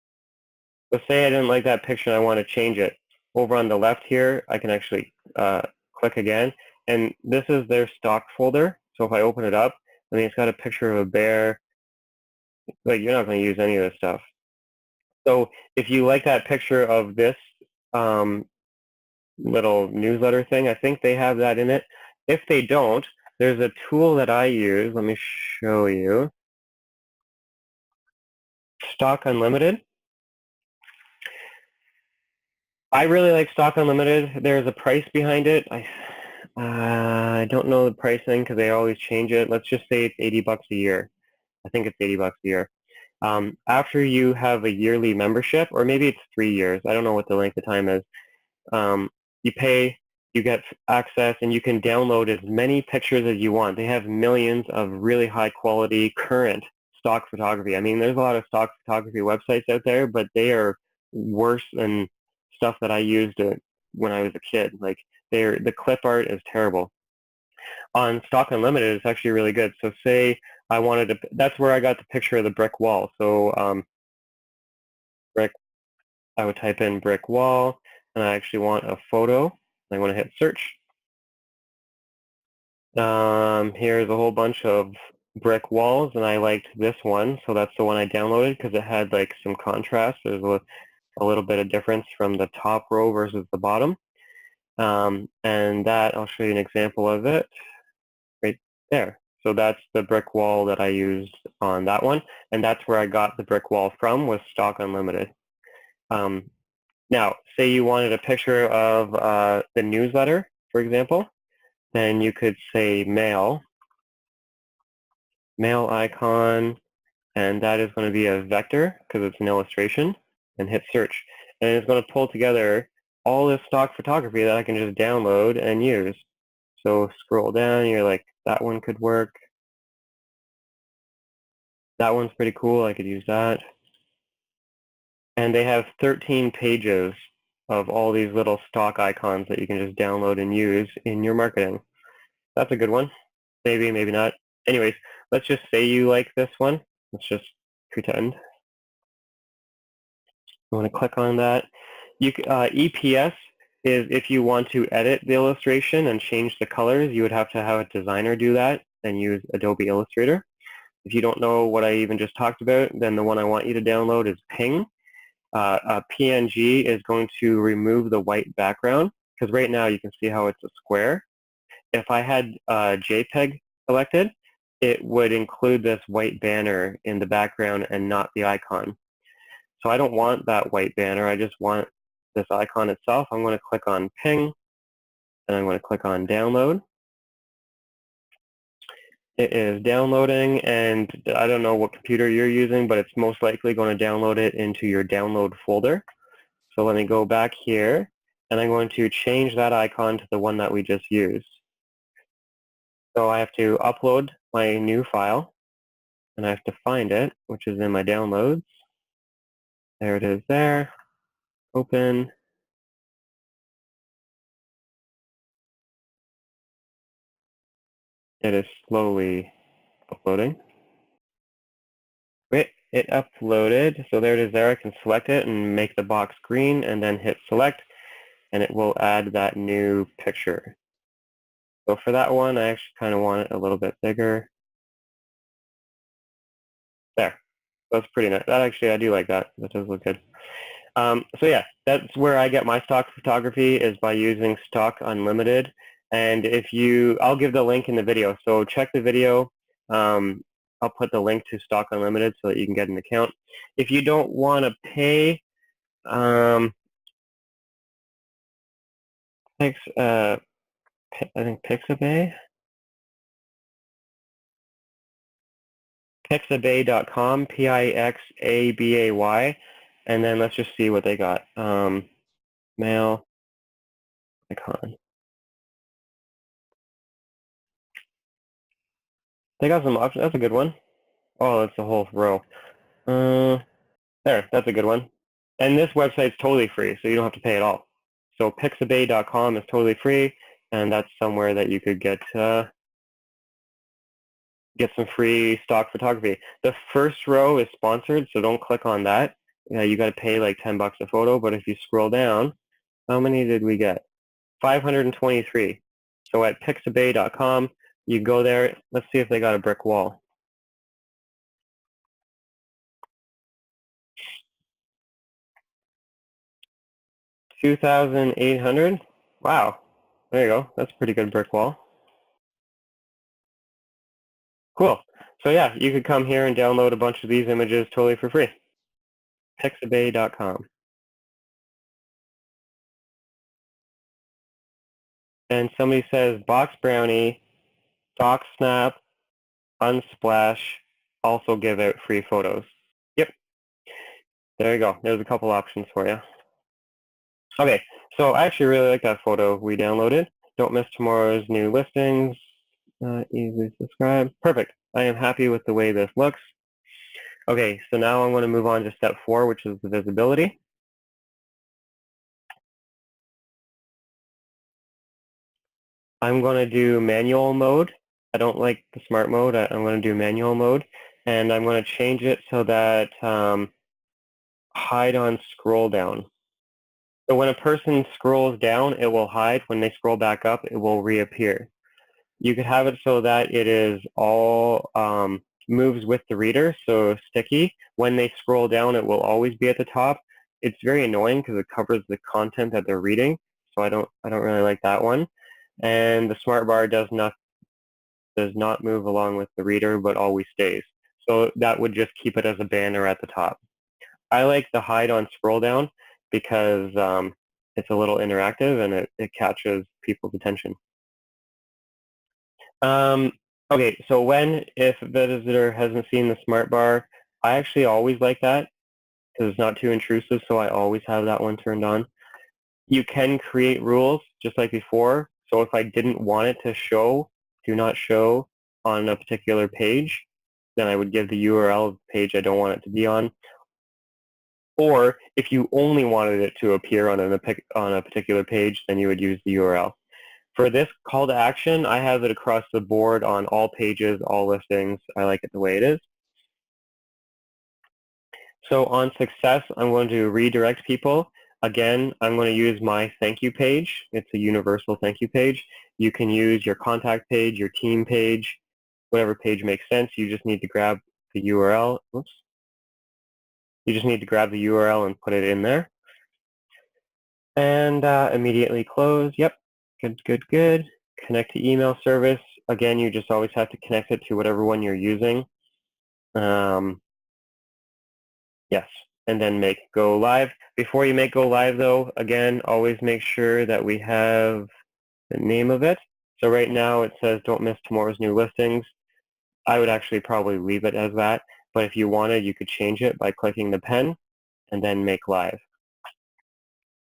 Let's say I didn't like that picture and I want to change it. Over on the left here, I can actually click again. And this is their stock folder. So if I open it up, I mean, it's got a picture of a bear. Like, you're not going to use any of this stuff. So if you like that picture of this little newsletter thing, I think they have that in it. If they don't, there's a tool that I use. Let me show you. Stock Unlimited. I really like Stock Unlimited. There's a price behind it. I don't know the pricing because they always change it. Let's just say it's $80 a year. I think it's $80 a year. After you have a yearly membership, or maybe it's 3 years. I don't know what the length of time is. You pay, you get access, and you can download as many pictures as you want. They have millions of really high quality current stock photography. I mean, there's a lot of stock photography websites out there, but they are worse than stuff that I used when I was a kid. Like, the clip art is terrible. On Stock Unlimited, it's actually really good. So say I wanted to, that's where I got the picture of the brick wall. So brick, I would type in brick wall, and I actually want a photo. I want to hit search. Here's a whole bunch of brick walls, and I liked this one, so that's the one I downloaded because it had like some contrast. There's a little bit of difference from the top row versus the bottom. And that, I'll show you an example of it right there. So that's the brick wall that I used on that one, and that's where I got the brick wall from, was Stock Unlimited. Now, say you wanted a picture of the newsletter, for example, then you could say mail icon, and that is going to be a vector because it's an illustration, and hit search. And it's going to pull together all this stock photography that I can just download and use. So scroll down, you're like, that one could work. That one's pretty cool, I could use that. And they have 13 pages of all these little stock icons that you can just download and use in your marketing. That's a good one. Maybe, maybe not. Anyways, let's just say you like this one. Let's just pretend. You want to click on that. EPS is if you want to edit the illustration and change the colors, you would have to have a designer do that and use Adobe Illustrator. If you don't know what I even just talked about, then the one I want you to download is Ping. PNG is going to remove the white background, because right now you can see how it's a square. If I had JPEG selected, it would include this white banner in the background and not the icon. So I don't want that white banner. I just want this icon itself. I'm going to click on Ping. and I'm going to click on download. It is downloading, and I don't know what computer you're using, but it's most likely going to download it into your download folder. So let me go back here, and I'm going to change that icon to the one that we just used. So I have to upload my new file, and I have to find it, which is in my downloads. There it is there. Open. It is slowly uploading. Great, it uploaded. So there it is there. I can select it and make the box green and then hit select, and it will add that new picture. So for that one, I actually kind of want it a little bit bigger. There. That's pretty nice. That actually, I do like that. That does look good. So yeah, that's where I get my stock photography, is by using Stock Unlimited. And if you, I'll give the link in the video. So check the video. I'll put the link to Stock Unlimited so that you can get an account. If you don't want to pay, I think Pixabay. Pixabay.com, Pixabay, and then let's just see what they got. Mail icon. They got some options. That's a good one. Oh, that's a whole row. There, that's a good one. And this website's totally free, so you don't have to pay at all. So Pixabay.com is totally free, and that's somewhere that you could get some free stock photography. The first row is sponsored, so don't click on that. You got to pay like $10 a photo, but if you scroll down, how many did we get? 523. So at Pixabay.com, you go there. Let's see if they got a brick wall. 2,800. Wow. There you go. That's a pretty good brick wall. Cool. So yeah, you could come here and download a bunch of these images totally for free. Pixabay.com. And somebody says Box Brownie, Stock Snap, Unsplash also give out free photos. Yep. There you go. There's a couple options for you. Okay, so I actually really like that photo we downloaded. Don't miss tomorrow's new listings. Easily subscribe. Perfect. I am happy with the way this looks. Okay, so now I'm going to move on to step 4, which is the visibility. I'm going to do manual mode. I don't like the smart mode. I'm going to do manual mode, and I'm going to change it so that hide on scroll down. So when a person scrolls down, it will hide. When they scroll back up, it will reappear. You could have it so that it is all moves with the reader, so sticky. When they scroll down, it will always be at the top. It's very annoying because it covers the content that they're reading, so I don't really like that one. And the smart bar does not move along with the reader, but always stays. So that would just keep it as a banner at the top. I like the hide on scroll down because it's a little interactive and it catches people's attention. Okay, so if a visitor hasn't seen the smart bar, I actually always like that because it's not too intrusive, so I always have that one turned on. You can create rules just like before. So if I didn't want it to show, do not show on a particular page, then I would give the URL of the page I don't want it to be on. Or if you only wanted it to appear on a particular page, then you would use the URL. For this call to action, I have it across the board on all pages, all listings. I like it the way it is. So on success, I'm going to redirect people. Again, I'm going to use my thank you page. It's a universal thank you page. You can use your contact page, your team page, whatever page makes sense. You just need to grab the URL. Oops. You just need to grab the URL and put it in there. And immediately close. Yep. Good. Connect to email service. Again, you just always have to connect it to whatever one you're using. Yes, and then make go live. Before you make go live, though, again, always make sure that we have the name of it. So right now it says don't miss tomorrow's new listings. I would actually probably leave it as that, but if you wanted, you could change it by clicking the pen and then make live.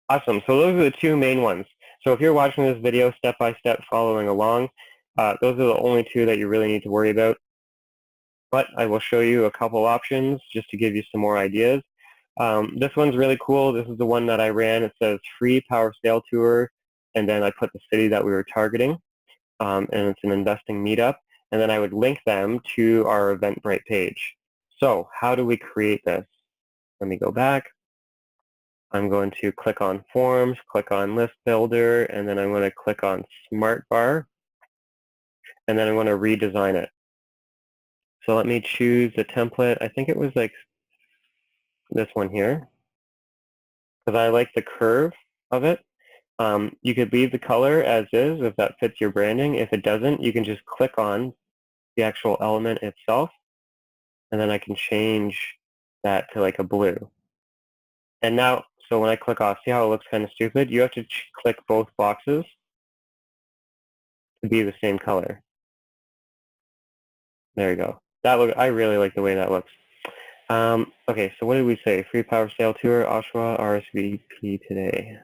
Awesome, so those are the two main ones. So if you're watching this video step by step following along, those are the only two that you really need to worry about. But I will show you a couple options just to give you some more ideas. This one's really cool. This is the one that I ran. It says free power sale tour, and then I put the city that we were targeting, and it's an investing meetup, and then I would link them to our Eventbrite page. So how do we create this? Let me go back. I'm going to click on Forms, click on List Builder, and then I'm going to click on Smart Bar, and then I'm going to redesign it. So let me choose the template. I think it was like this one here, because I like the curve of it. You could leave the color as is if that fits your branding. If it doesn't, you can just click on the actual element itself, and then I can change that to like a blue. And now, so when I click off, see how it looks kind of stupid? You have to click both boxes to be the same color. There you go. I really like the way that looks. Okay, so what did we say? Free power sale tour, Oshawa, RSVP today.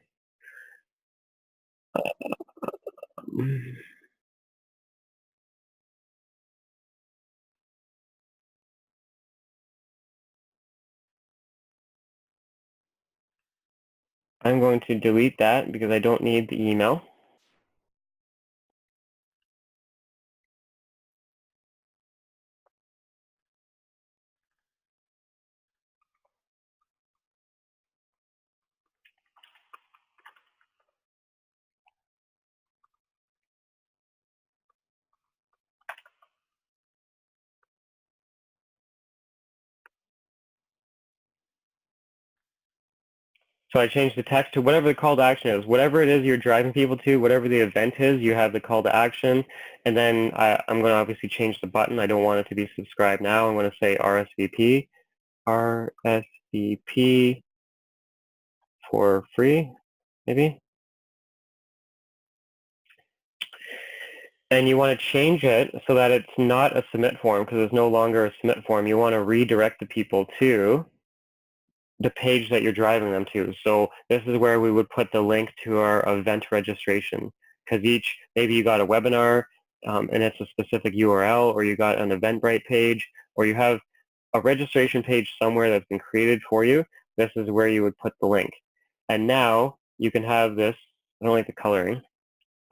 I'm going to delete that because I don't need the email. So I changed the text to whatever the call to action is. Whatever it is you're driving people to, whatever the event is, you have the call to action. And then I'm going to obviously change the button. I don't want it to be subscribe now. I'm going to say RSVP. RSVP for free, maybe. And you want to change it so that it's not a submit form because it's no longer a submit form. You want to redirect the people to the page that you're driving them to. So this is where we would put the link to our event registration, because maybe you got a webinar and it's a specific URL, or you got an Eventbrite page, or you have a registration page somewhere that's been created for you. This is where you would put the link. And now you can have this. I don't like the coloring.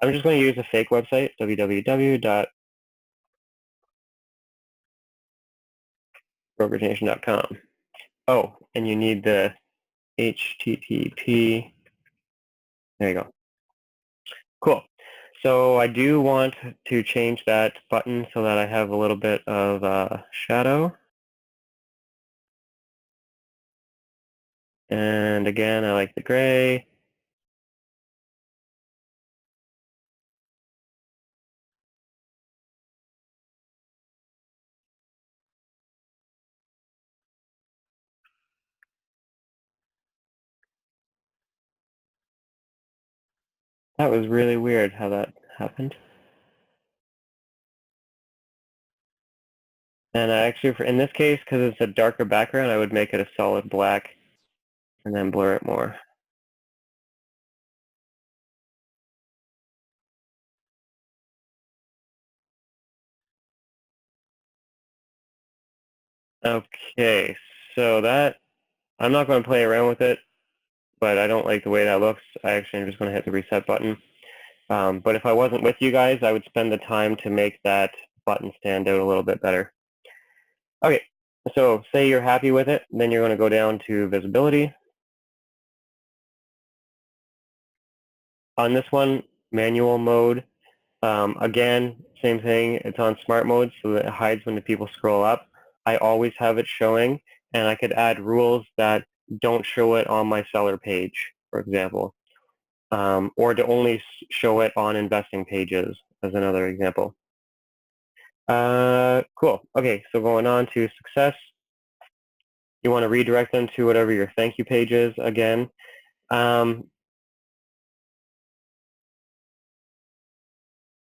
I'm just going to use a fake website, www.brokeragennation.com. Oh, and you need the HTTP. There you go. Cool. So I do want to change that button so that I have a little bit of shadow. And again, I like the gray. That was really weird how that happened. And actually, in this case, because it's a darker background, I would make it a solid black and then blur it more. Okay, so that, I'm not going to play around with it, but I don't like the way that looks. I actually am just going to hit the reset button. But if I wasn't with you guys, I would spend the time to make that button stand out a little bit better. Okay, so say you're happy with it, then you're going to go down to visibility. On this one, manual mode. Again, same thing, it's on smart mode so that it hides when the people scroll up. I always have it showing, and I could add rules that don't show it on my seller page, for example, or to only show it on investing pages, as another example. Cool. Okay, so going on to success. You want to redirect them to whatever your thank you page is again.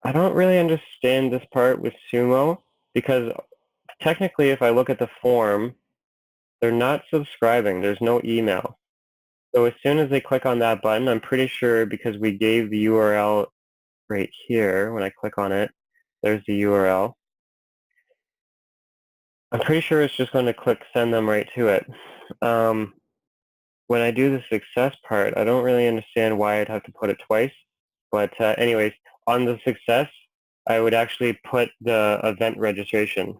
I don't really understand this part with Sumo because technically if I look at the form, they're not subscribing. There's no email. So as soon as they click on that button, I'm pretty sure because we gave the URL right here, when I click on it, there's the URL. I'm pretty sure it's just going to click send them right to it. When I do the success part, I don't really understand why I'd have to put it twice. But anyways, on the success, I would actually put the event registration.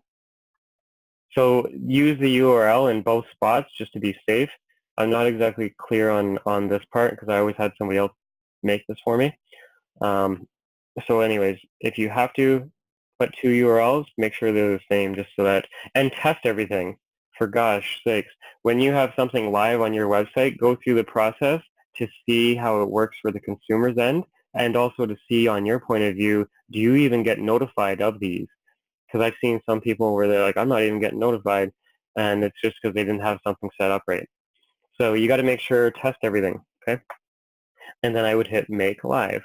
So use the URL in both spots just to be safe. I'm not exactly clear on this part because I always had somebody else make this for me. So anyways, if you have to put two URLs, make sure they're the same just so that, and test everything, for gosh sakes. When you have something live on your website, go through the process to see how it works for the consumer's end and also to see on your point of view, do you even get notified of these? Because I've seen some people where they're like, I'm not even getting notified, and it's just because they didn't have something set up right. So you got to make sure, test everything, okay? And then I would hit make live.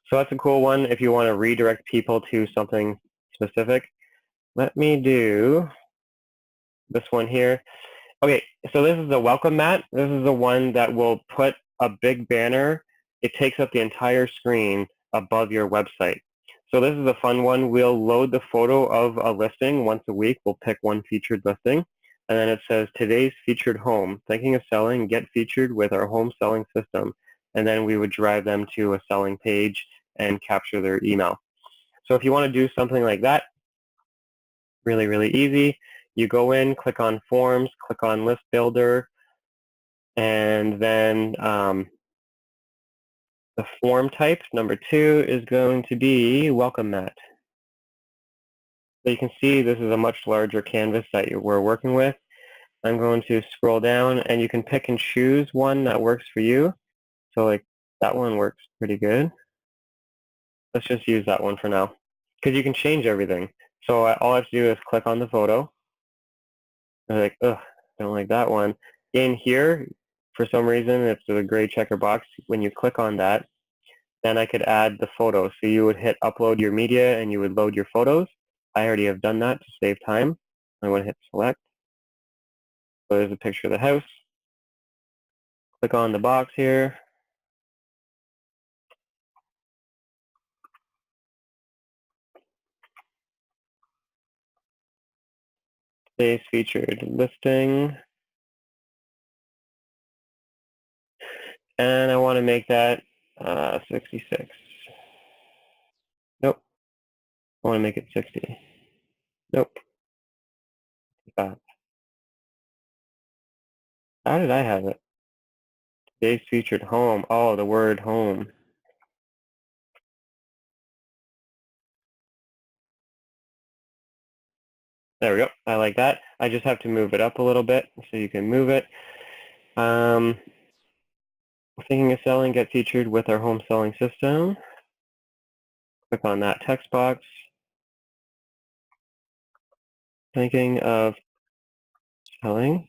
So that's a cool one if you want to redirect people to something specific. Let me do this one here. Okay, so this is the welcome mat. This is the one that will put a big banner. It takes up the entire screen above your website. So this is a fun one. We'll load the photo of a listing once a week. We'll pick one featured listing. And then it says, today's featured home. Thinking of selling, get featured with our home selling system. And then we would drive them to a selling page and capture their email. So if you want to do something like that, really, really easy. You go in, click on Forms, click on List Builder, and then the form type, number 2, is going to be Welcome Mat. So you can see this is a much larger canvas that we're working with. I'm going to scroll down, and you can pick and choose one that works for you. So like that one works pretty good. Let's just use that one for now, because you can change everything. So all I have to do is click on the photo. I'm like, ugh, don't like that one. In here, for some reason, it's a gray checker box. When you click on that, then I could add the photo. So you would hit upload your media and you would load your photos. I already have done that to save time. I'm going to hit select. So there's a picture of the house. Click on the box here. Today's featured listing. And I want to make that 66. Nope. I want to make it 60. Nope. How did I have it? Today's featured home. Oh, the word home. There we go. I like that. I just have to move it up a little bit so you can move it. Thinking of selling, get featured with our home selling system. Click on that text box. Thinking of selling.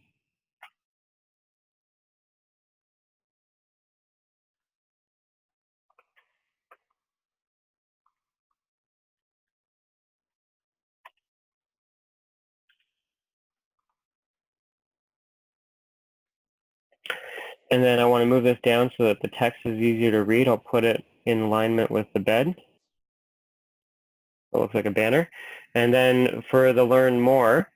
And then I want to move this down so that the text is easier to read. I'll put it in alignment with the bed. It looks like a banner. And then for the learn more,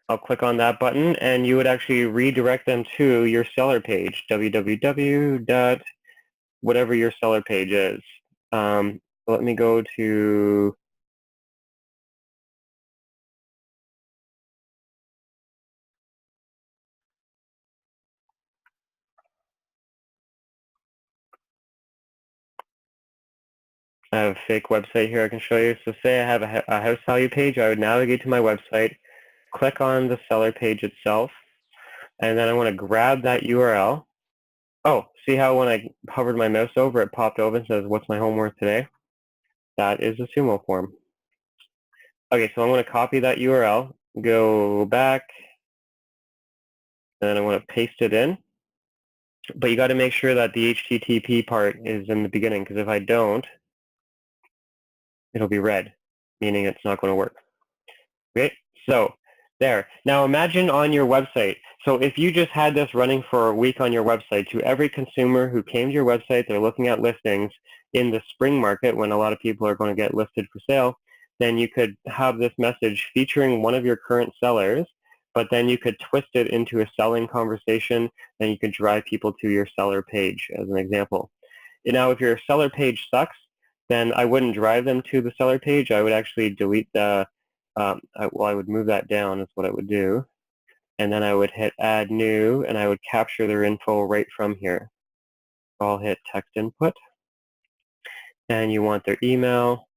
I'll click on that button and you would actually redirect them to your seller page, www. Whatever your seller page is. Let me go to I have a fake website here I can show you. So say I have a house value page, I would navigate to my website, click on the seller page itself, and then I want to grab that URL. Oh, see how when I hovered my mouse over, it popped over and says, what's my home worth today? That is a Sumo form. Okay, so I'm going to copy that URL, go back, and I want to paste it in. But you got to make sure that the HTTP part is in the beginning, because if I don't, it'll be red, meaning it's not going to work. Okay, so there. Now imagine on your website. So if you just had this running for a week on your website, to every consumer who came to your website, they're looking at listings in the spring market when a lot of people are going to get listed for sale, then you could have this message featuring one of your current sellers, but then you could twist it into a selling conversation, and you could drive people to your seller page as an example. Now, if your seller page sucks, then I wouldn't drive them to the seller page. I would actually delete the, I would move that down is what I would do. And then I would hit add new, and I would capture their info right from here. So I'll hit text input, and you want their email.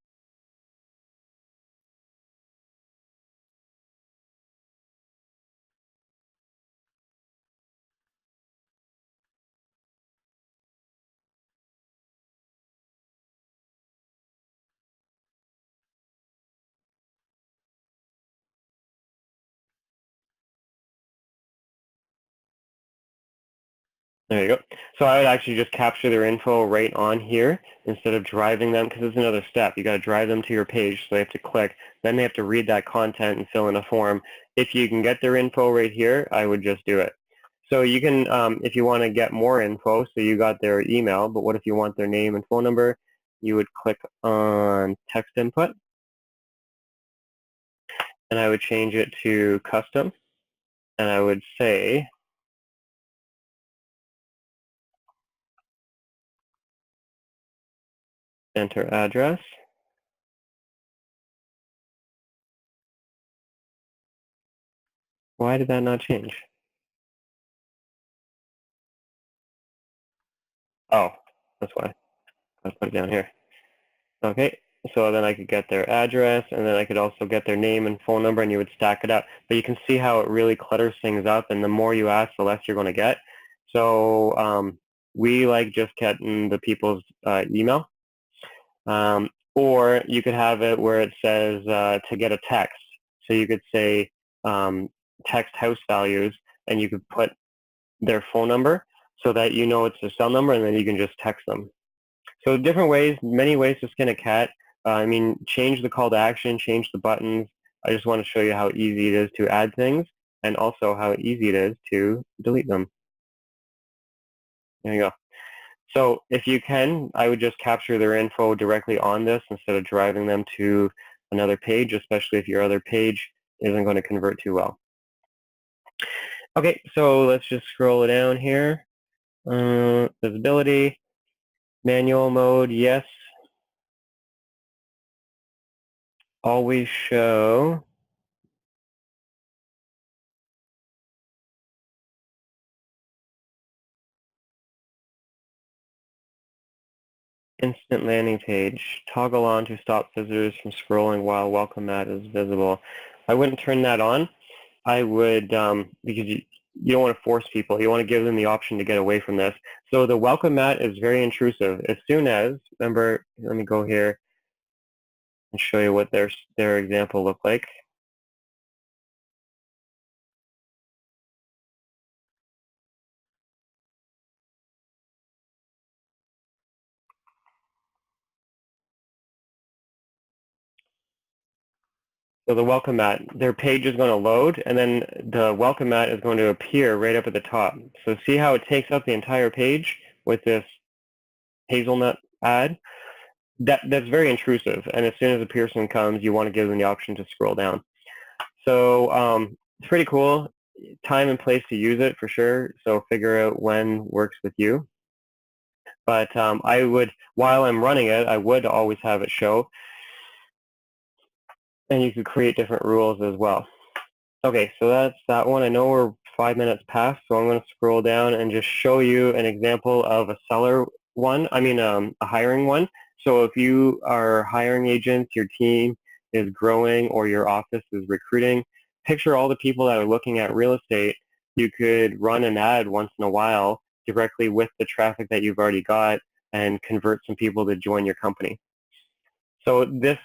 There you go. So I would actually just capture their info right on here instead of driving them, because it's another step. You got to drive them to your page, so they have to click. Then they have to read that content and fill in a form. If you can get their info right here, I would just do it. So you can, if you want to get more info, so you got their email, but what if you want their name and phone number? You would click on text input, and I would change it to custom, and I would say, enter address. Why did that not change? Oh, that's why. I'll put it down here. Okay, so then I could get their address, and then I could also get their name and phone number, and you would stack it up. But you can see how it really clutters things up, and the more you ask, the less you're going to get. So we like just getting the people's email. Or you could have it where it says to get a text. So you could say text house values, and you could put their phone number so that you know it's their cell number, and then you can just text them. So different ways, many ways to skin a cat. I mean, change the call to action, change the buttons. I just want to show you how easy it is to add things, and also how easy it is to delete them. There you go. So if you can, I would just capture their info directly on this instead of driving them to another page, especially if your other page isn't going to convert too well. Okay, so let's just scroll down here. Visibility, manual mode, yes. Always show. Instant landing page. Toggle on to stop visitors from scrolling while welcome mat is visible. I wouldn't turn that on. I would, because you don't want to force people. You want to give them the option to get away from this. So the welcome mat is very intrusive. As soon as, remember, let me go here and show you what their example looked like. So the welcome mat, their page is going to load, and then the welcome mat is going to appear right up at the top. So see how it takes up the entire page with this hazelnut ad? That's very intrusive, and as soon as a person comes, you want to give them the option to scroll down. So it's pretty cool. Time and place to use it for sure, so figure out when works with you. But I would, while I'm running it, I would always have it show, and you could create different rules as well. Okay, so that's that one. I know we're 5 minutes past, so I'm going to scroll down and just show you an example of a seller one, a hiring one. So if you are hiring agents, your team is growing, or your office is recruiting, picture all the people that are looking at real estate. You could run an ad once in a while directly with the traffic that you've already got and convert some people to join your company. So this,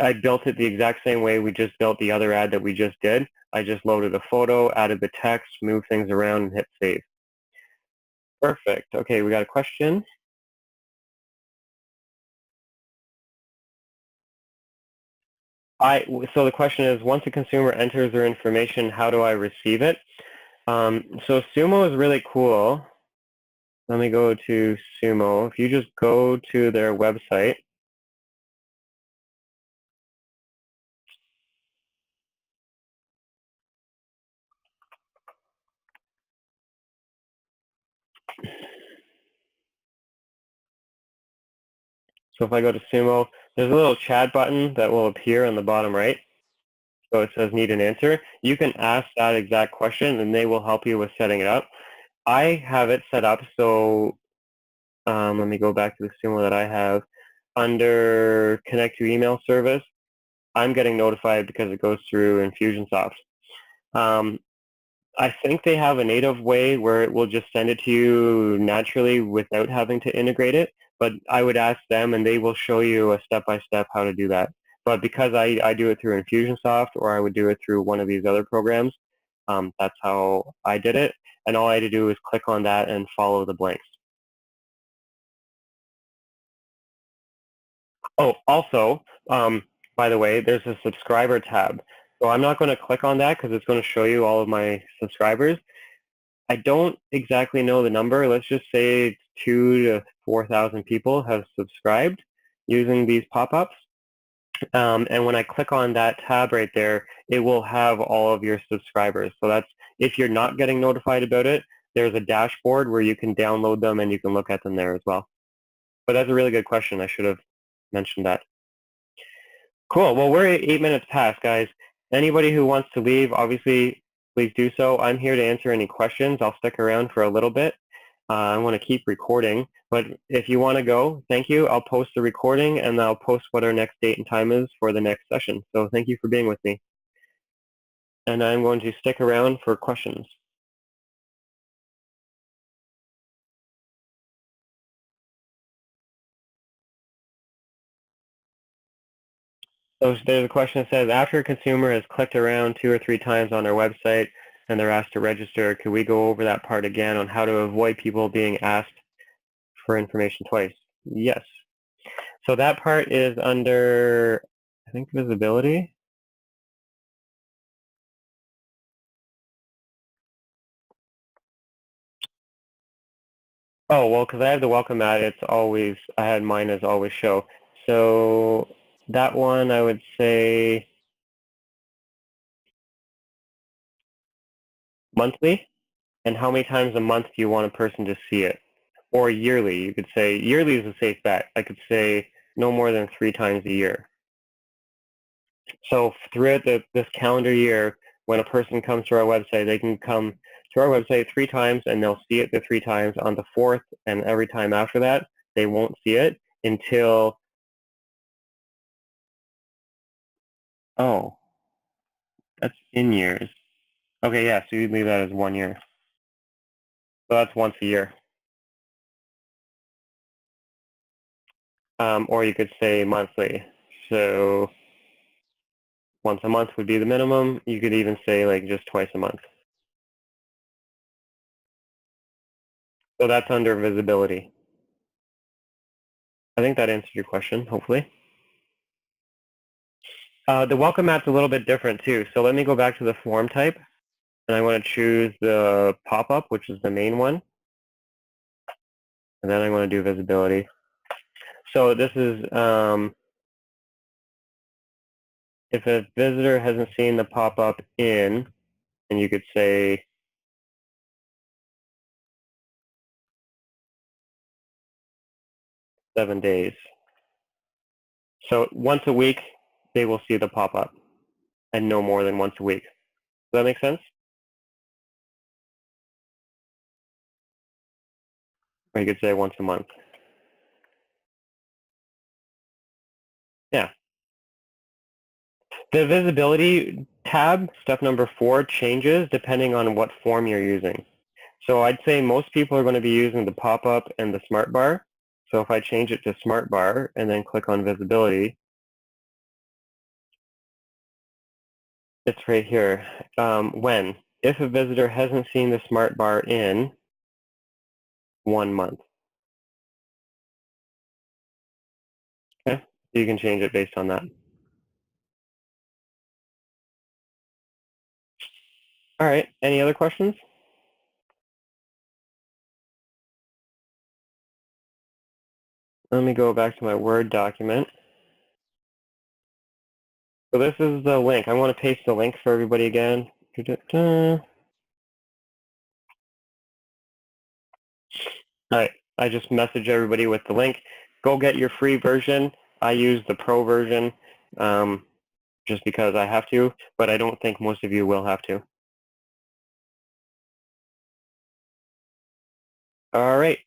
I built it the exact same way we just built the other ad that we just did. I just loaded a photo, added the text, moved things around, and hit save. Perfect. Okay, we got a question. So the question is, once a consumer enters their information, how do I receive it? So Sumo is really cool. Let me go to Sumo. If you just go to their website, so if I go to Sumo, there's a little chat button that will appear on the bottom right. So it says need an answer. You can ask that exact question and they will help you with setting it up. I have it set up so let me go back to the Sumo that I have. Under connect to email service, I'm getting notified because it goes through Infusionsoft. I think they have a native way where it will just send it to you naturally without having to integrate it, but I would ask them and they will show you a step-by-step how to do that. But because I do it through Infusionsoft or I would do it through one of these other programs, that's how I did it. And all I had to do was click on that and follow the blanks. Oh, also, by the way, there's a subscriber tab. So I'm not going to click on that because it's going to show you all of my subscribers. I don't exactly know the number. Let's just say 2,000 to 4,000 people have subscribed using these pop-ups. And when I click on that tab right there, it will have all of your subscribers. So that's, if you're not getting notified about it, there's a dashboard where you can download them and you can look at them there as well. But that's a really good question. I should have mentioned that. Cool. Well, we're 8 minutes past, guys. Anybody who wants to leave, obviously, please do so. I'm here to answer any questions. I'll stick around for a little bit. I want to keep recording, but if you want to go, thank you. I'll post the recording and I'll post what our next date and time is for the next session. So thank you for being with me. And I'm going to stick around for questions. So there's a question that says, after a consumer has clicked around 2 or 3 times on our website and they're asked to register, could we go over that part again on how to avoid people being asked for information twice? Yes. So that part is under, I think, visibility. Oh, well, because I have the welcome mat, it's always, I had mine as always show. So that one, I would say monthly. And how many times a month do you want a person to see it? Or yearly. You could say, yearly is a safe bet. I could say no more than 3 times a year. So throughout this calendar year, when a person comes to our website, they can come to our website 3 times and they'll see it the 3 times. On the 4th and every time after that, they won't see it until, oh, that's in years. Okay, yeah, so you'd leave that as 1 year. So that's once a year. Or you could say monthly. So once a month would be the minimum. You could even say like just twice a month. So that's under visibility. I think that answered your question, hopefully. The welcome mat's a little bit different too. So let me go back to the form type. And I want to choose the pop-up, which is the main one. And then I want to do visibility. So this is, if a visitor hasn't seen the pop-up in, and you could say, "7 days." So once a week, they will see the pop-up, and no more than once a week. Does that make sense? Or you could say once a month. Yeah. The visibility tab, step number 4, changes depending on what form you're using. So I'd say most people are going to be using the pop-up and the smart bar. So if I change it to smart bar and then click on visibility, it's right here. When? If a visitor hasn't seen the smart bar in 1 month. Okay, you can change it based on that. All right, any other questions? Let me go back to my Word document. So this is the link. I want to paste the link for everybody again. All right, I just messaged everybody with the link. Go get your free version. I use the pro version just because I have to, but I don't think most of you will have to. All right.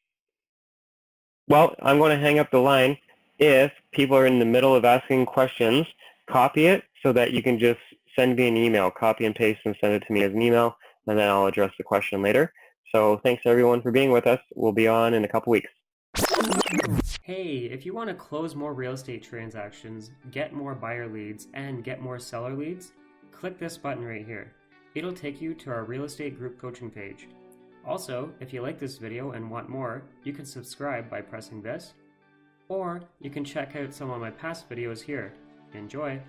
Well, I'm going to hang up the line. If people are in the middle of asking questions, copy it so that you can just send me an email, copy and paste and send it to me as an email, and then I'll address the question later. So thanks everyone for being with us. We'll be on in a couple weeks. Hey, if you want to close more real estate transactions, get more buyer leads, and get more seller leads, click this button right here. It'll take you to our real estate group coaching page. Also, if you like this video and want more, you can subscribe by pressing this, or you can check out some of my past videos here. Enjoy!